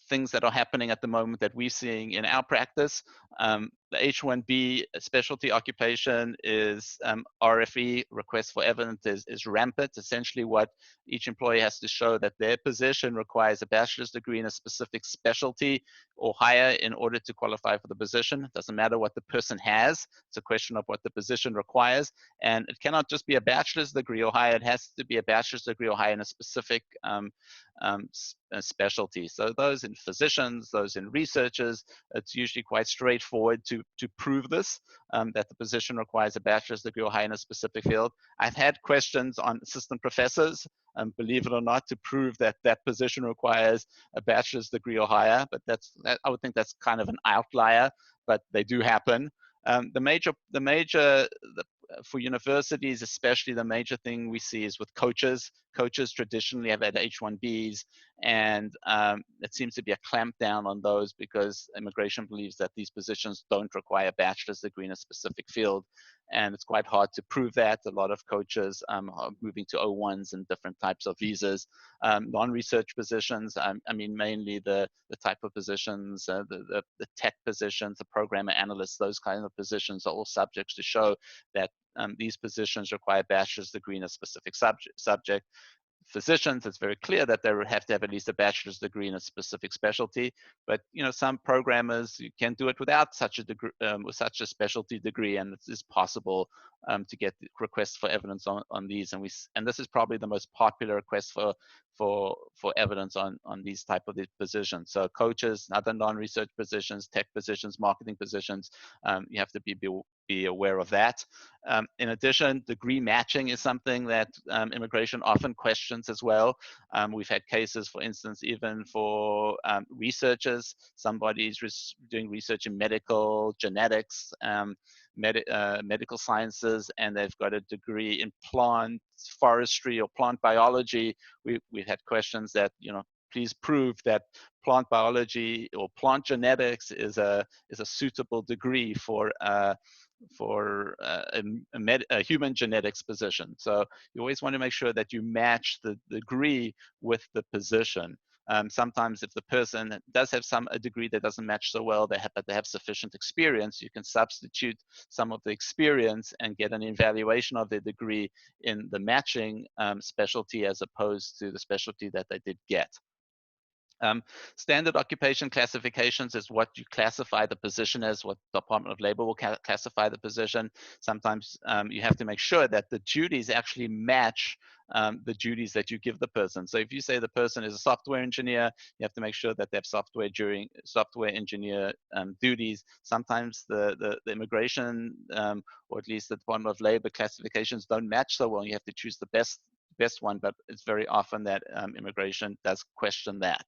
things that are happening at the moment that we're seeing in our practice. The H-1B specialty occupation is RFE, request for evidence, is rampant. Essentially what each employee has to show that their position requires a bachelor's degree in a specific specialty or higher in order to qualify for the position. It doesn't matter what the person has. It's a question of what the position requires. And it cannot just be a bachelor's degree or higher. It has to be a bachelor's degree or higher in a specific specialty. So those in physicians, those in researchers, it's usually quite straightforward to prove this, that the position requires a bachelor's degree or higher in a specific field. I've had questions on assistant professors, believe it or not, to prove that that position requires a bachelor's degree or higher, but I would think that's kind of an outlier, but they do happen. For universities, especially, the major thing we see is with coaches. Coaches traditionally have had H-1Bs, and it seems to be a clampdown on those because immigration believes that these positions don't require a bachelor's degree in a specific field, and it's quite hard to prove that. A lot of coaches are moving to O1s and different types of visas. Non-research positions, I mean, mainly the type of positions, the tech positions, the programmer analysts, those kinds of positions are all subjects to show that these positions require a bachelor's degree in a specific subject. Physicians, it's very clear that they have to have at least a bachelor's degree in a specific specialty, but some programmers, you can do it without such a degree, with such a specialty degree, and it is possible to get requests for evidence on these, and this is probably the most popular request for evidence on these type of positions. So coaches, other non-research positions, tech positions, marketing positions, you have to be aware of that. In addition, degree matching is something that immigration often questions as well. We've had cases, for instance, even for researchers. Somebody's doing research in medical genetics, medical sciences, and they've got a degree in plant forestry or plant biology. We've had questions that, please prove that plant biology or plant genetics is a suitable degree for a human genetics position. So you always want to make sure that you match the degree with the position. Sometimes if the person does have a degree that doesn't match so well, but they have sufficient experience, you can substitute some of the experience and get an evaluation of their degree in the matching specialty as opposed to the specialty that they did get. Standard occupation classifications is what you classify the position as, what the Department of Labor will classify the position. Sometimes you have to make sure that the duties actually match the duties that you give the person. So if you say the person is a software engineer, you have to make sure that they have software engineer duties. Sometimes the immigration, or at least the Department of Labor classifications don't match so well. You have to choose the best one, but it's very often that immigration does question that.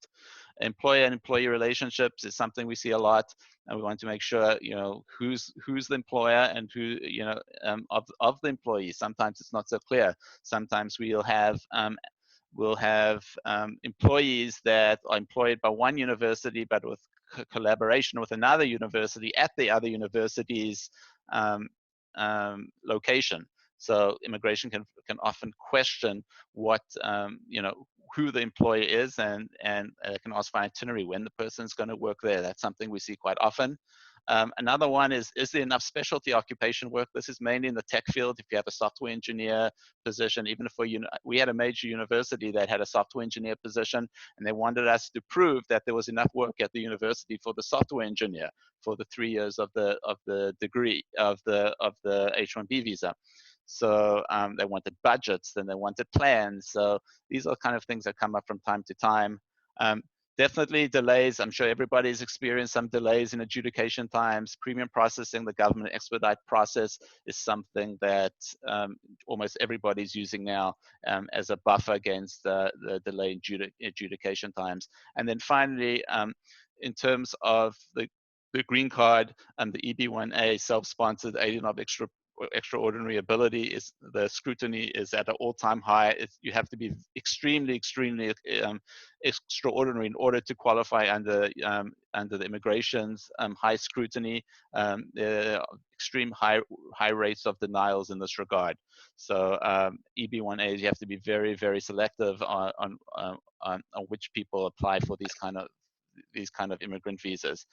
Employer and employee relationships is something we see a lot, and we want to make sure, you know, who's the employer and who, you know, of the employees. Sometimes it's not so clear. Sometimes we'll have employees that are employed by one university, but with collaboration with another university at the other university's location. So immigration can often question what, you know, who the employer is, and can ask for an itinerary when the person's going to work there. That's something we see quite often. Another one is there enough specialty occupation work? This is mainly in the tech field. If you have a software engineer position, even for, we had a major university that had a software engineer position, and they wanted us to prove that there was enough work at the university for the software engineer for the 3 years of the degree of the H-1B visa. So they wanted budgets, then they wanted plans. So these are kind of things that come up from time to time. Definitely delays. I'm sure everybody's experienced some delays in adjudication times. Premium processing, the government expedite process, is something that almost everybody's using now as a buffer against the delay in adjudication times. And then finally, in terms of the green card and the EB-1A, self-sponsored alien of extraordinary ability, is the scrutiny is at an all-time high. You have to be extremely extraordinary in order to qualify under the immigration's high scrutiny. There are extreme high rates of denials in this regard. So EB-1As, you have to be very, very selective on which people apply for these kind of immigrant visas.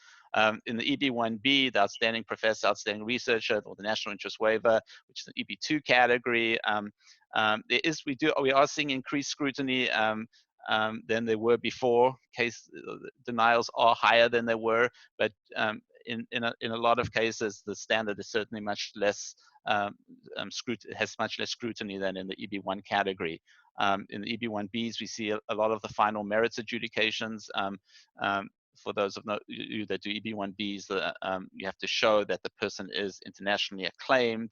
In the EB-1B, the outstanding professor, outstanding researcher, or the national interest waiver, which is an EB-2 category, we are seeing increased scrutiny than they were before. Case denials are higher than they were, but in a lot of cases, the standard is certainly much less has much less scrutiny than in the EB-1 category. In the EB-1Bs, we see a lot of the final merits adjudications. For those of you that do EB-1Bs, you have to show that the person is internationally acclaimed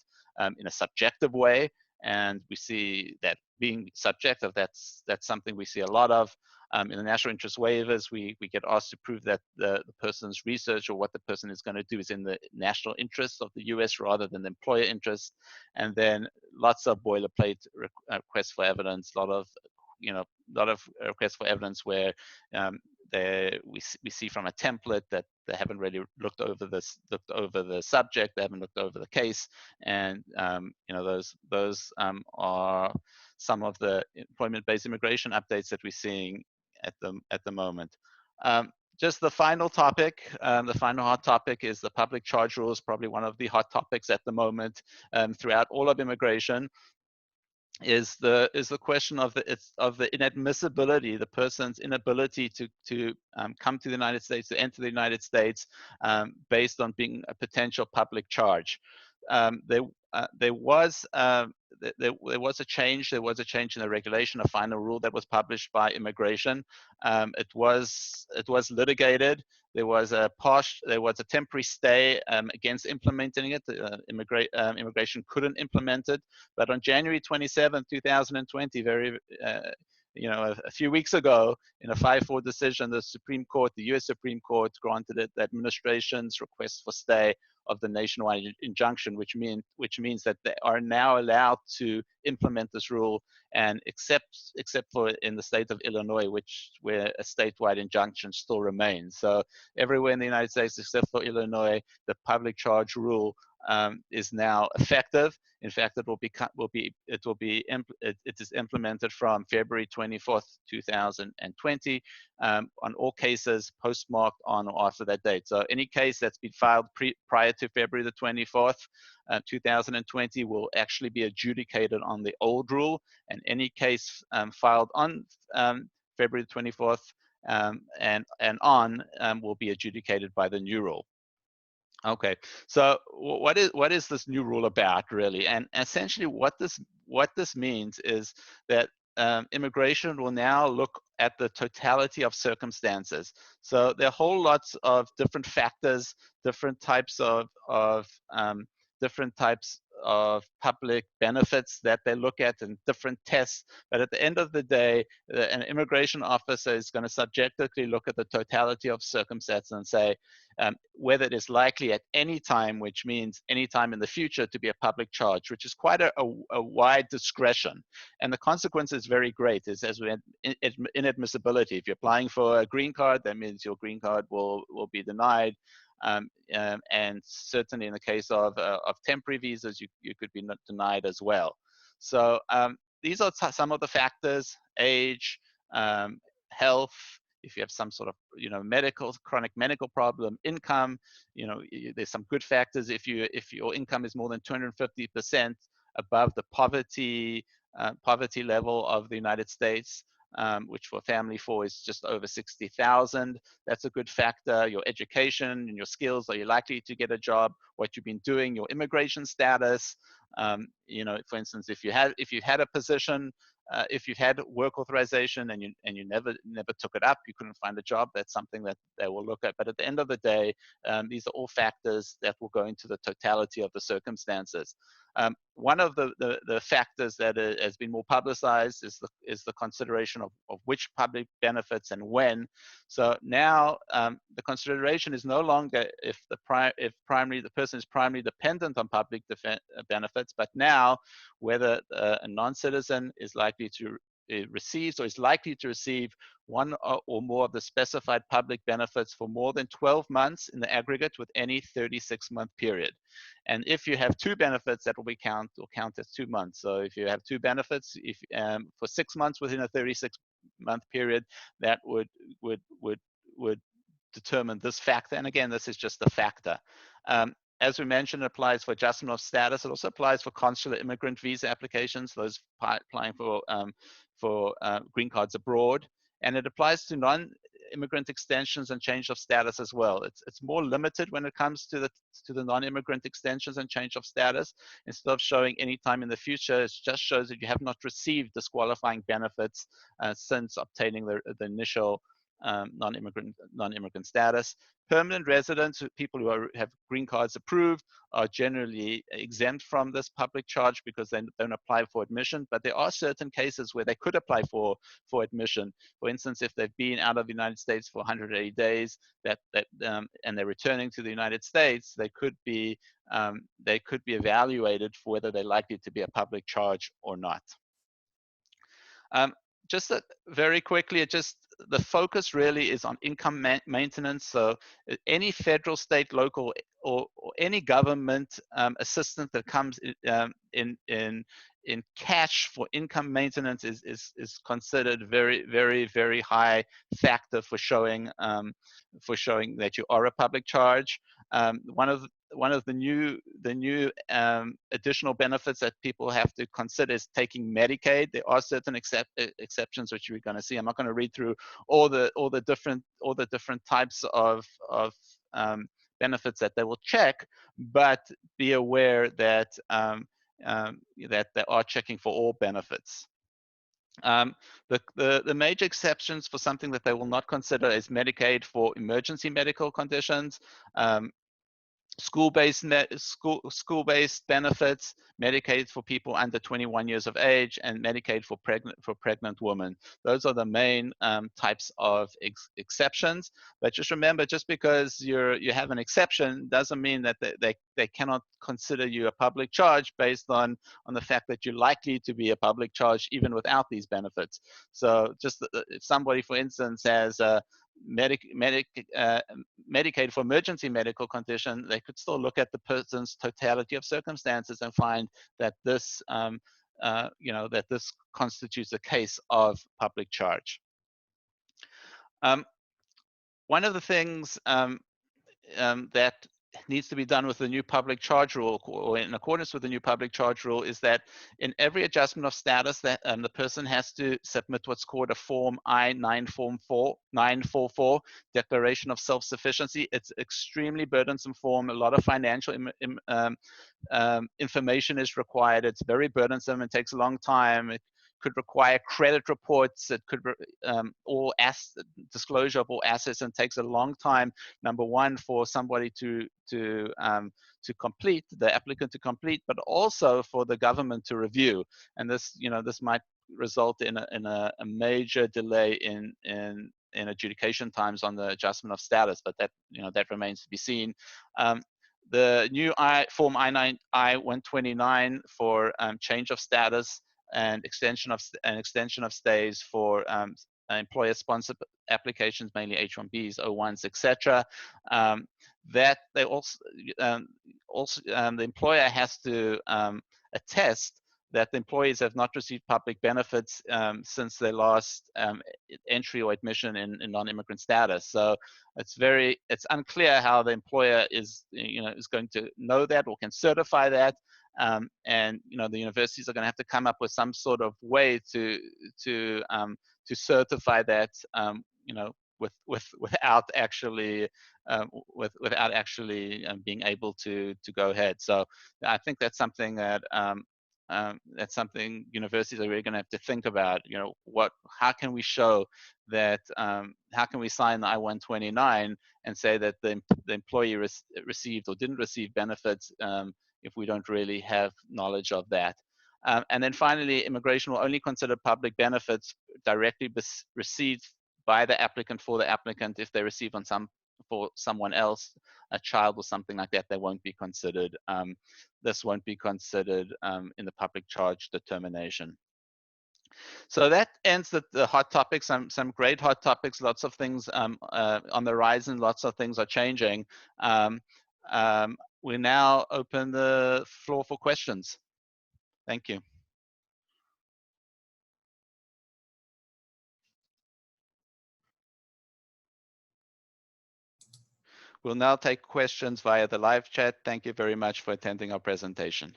in a subjective way, and we see that being subjective, that's something we see a lot of. In the national interest waivers, we get asked to prove that the person's research or what the person is going to do is in the national interests of the US rather than the employer interests. And then lots of boilerplate requests for evidence, a lot of requests for evidence where we see from a template that they haven't really looked over the subject, they haven't looked over the case, and those are some of the employment-based immigration updates that we're seeing at the moment. Just the final topic, the final hot topic is the public charge rules, probably one of the hot topics at the moment throughout all of immigration. Is the question of the inadmissibility, the person's inability to come to the United States, to enter the United States, based on being a potential public charge. There was a change. There was a change in the regulation, a final rule that was published by immigration. It was litigated. There was a temporary stay against implementing it. Immigration couldn't implement it. But on January 27, 2020, a few weeks ago, in a 5-4 decision, the U.S. Supreme Court granted it the administration's request for stay of the nationwide injunction, which means that they are now allowed to implement this rule, and except for in the state of Illinois, where a statewide injunction still remains. So everywhere in the United States except for Illinois, the public charge rule is now effective. In fact, it is implemented from February 24th, 2020, on all cases postmarked on or after that date. So any case that's been filed prior to February the 24th, 2020 will actually be adjudicated on the old rule, and any case filed on February the 24th and on will be adjudicated by the new rule. Okay, so what is this new rule about, really? And essentially what this means is that immigration will now look at the totality of circumstances. So there are whole lots of different factors, different types of public benefits that they look at, and different tests. But at the end of the day, an immigration officer is going to subjectively look at the totality of circumstances and say whether it is likely at any time, which means any time in the future, to be a public charge, which is quite a wide discretion. And the consequence is very great, is as we inadmissibility. If you're applying for a green card, that means your green card will be denied. And certainly in the case of temporary visas, you could be denied as well. So these are some of the factors: age, health, if you have some sort of chronic medical problem, income. There's some good factors if your income is more than 250% above the poverty level of the United States. Which for family 4 is just over 60,000. That's a good factor. Your education and your skills, are you likely to get a job? What you've been doing, your immigration status. For instance, if you had a position, if you had work authorization and you never took it up, you couldn't find a job, that's something that they will look at. But at the end of the day, these are all factors that will go into the totality of the circumstances. One of the factors that has been more publicized is the consideration of which public benefits and when. So now the consideration is no longer if the person is primarily dependent on public benefits, but now whether a non-citizen is likely to receives or is likely to receive one or more of the specified public benefits for more than 12 months in the aggregate with any 36-month period. And if you have 2 benefits, that will count as 2 months. So if you have 2 benefits, for 6 months within a 36-month period, that would determine this factor. And again, this is just a factor. As we mentioned, it applies for adjustment of status. It also applies for consular immigrant visa applications, those applying for green cards abroad. And it applies to non-immigrant extensions and change of status as well. It's more limited when it comes to the non-immigrant extensions and change of status. Instead of showing any time in the future, it just shows that you have not received disqualifying benefits since obtaining the initial non-immigrant status. Permanent residents, people who have green cards approved, are generally exempt from this public charge because they don't apply for admission. But there are certain cases where they could apply for admission. For instance, if they've been out of the United States for 180 days, and they're returning to the United States, they could be evaluated for whether they're likely to be a public charge or not. Just very quickly, the focus really is on income maintenance. So any federal, state, local, or any government assistance that comes in cash for income maintenance is considered very, very, very high factor for showing that you are a public charge. One of the new additional benefits that people have to consider is taking Medicaid. There are certain exceptions which we're going to see. I'm not going to read through all the different types of benefits that they will check, but be aware that that they are checking for all benefits. The major exceptions for something that they will not consider is Medicaid for emergency medical conditions, school-based benefits, Medicaid for people under 21 years of age, and Medicaid for pregnant women. Those are the main types of exceptions. But just remember, just because you have an exception doesn't mean that they cannot consider you a public charge based on the fact that you're likely to be a public charge even without these benefits. So just if somebody, for instance, has Medicaid for emergency medical condition, they could still look at the person's totality of circumstances and find that this, that this constitutes a case of public charge. One of the things that needs to be done with the new public charge rule, or in accordance with the new public charge rule, is that in every adjustment of status, that the person has to submit what's called a Form I-944 Declaration of Self-Sufficiency. It's extremely burdensome form. A lot of financial information is required. It's very burdensome and takes a long time. It could require credit reports. It could disclosure of all assets, and takes a long time. Number one, for somebody to complete, the applicant to complete, but also for the government to review. And this, this might result in a major delay in adjudication times on the adjustment of status. But that that remains to be seen. The new Form I-129 for change of status and extension of stays for employer-sponsored applications, mainly H-1Bs, O-1s, etc. That they also the employer has to attest that the employees have not received public benefits since their last entry or admission in non-immigrant status. So it's unclear how the employer is going to know that or can certify that. And the universities are going to have to come up with some sort of way to certify that, without actually being able to go ahead. So I think that's something that universities are really going to have to think about. How can we show that? How can we sign the I-129 and say that the employee received or didn't receive benefits if we don't really have knowledge of that? And then finally, immigration will only consider public benefits directly received by the applicant for the applicant. If they receive for someone else, a child or something like that, they won't be considered. This won't be considered in the public charge determination. So that ends the hot topics. Some great hot topics. Lots of things on the horizon. Lots of things are changing. We now open the floor for questions. Thank you. We'll now take questions via the live chat. Thank you very much for attending our presentation.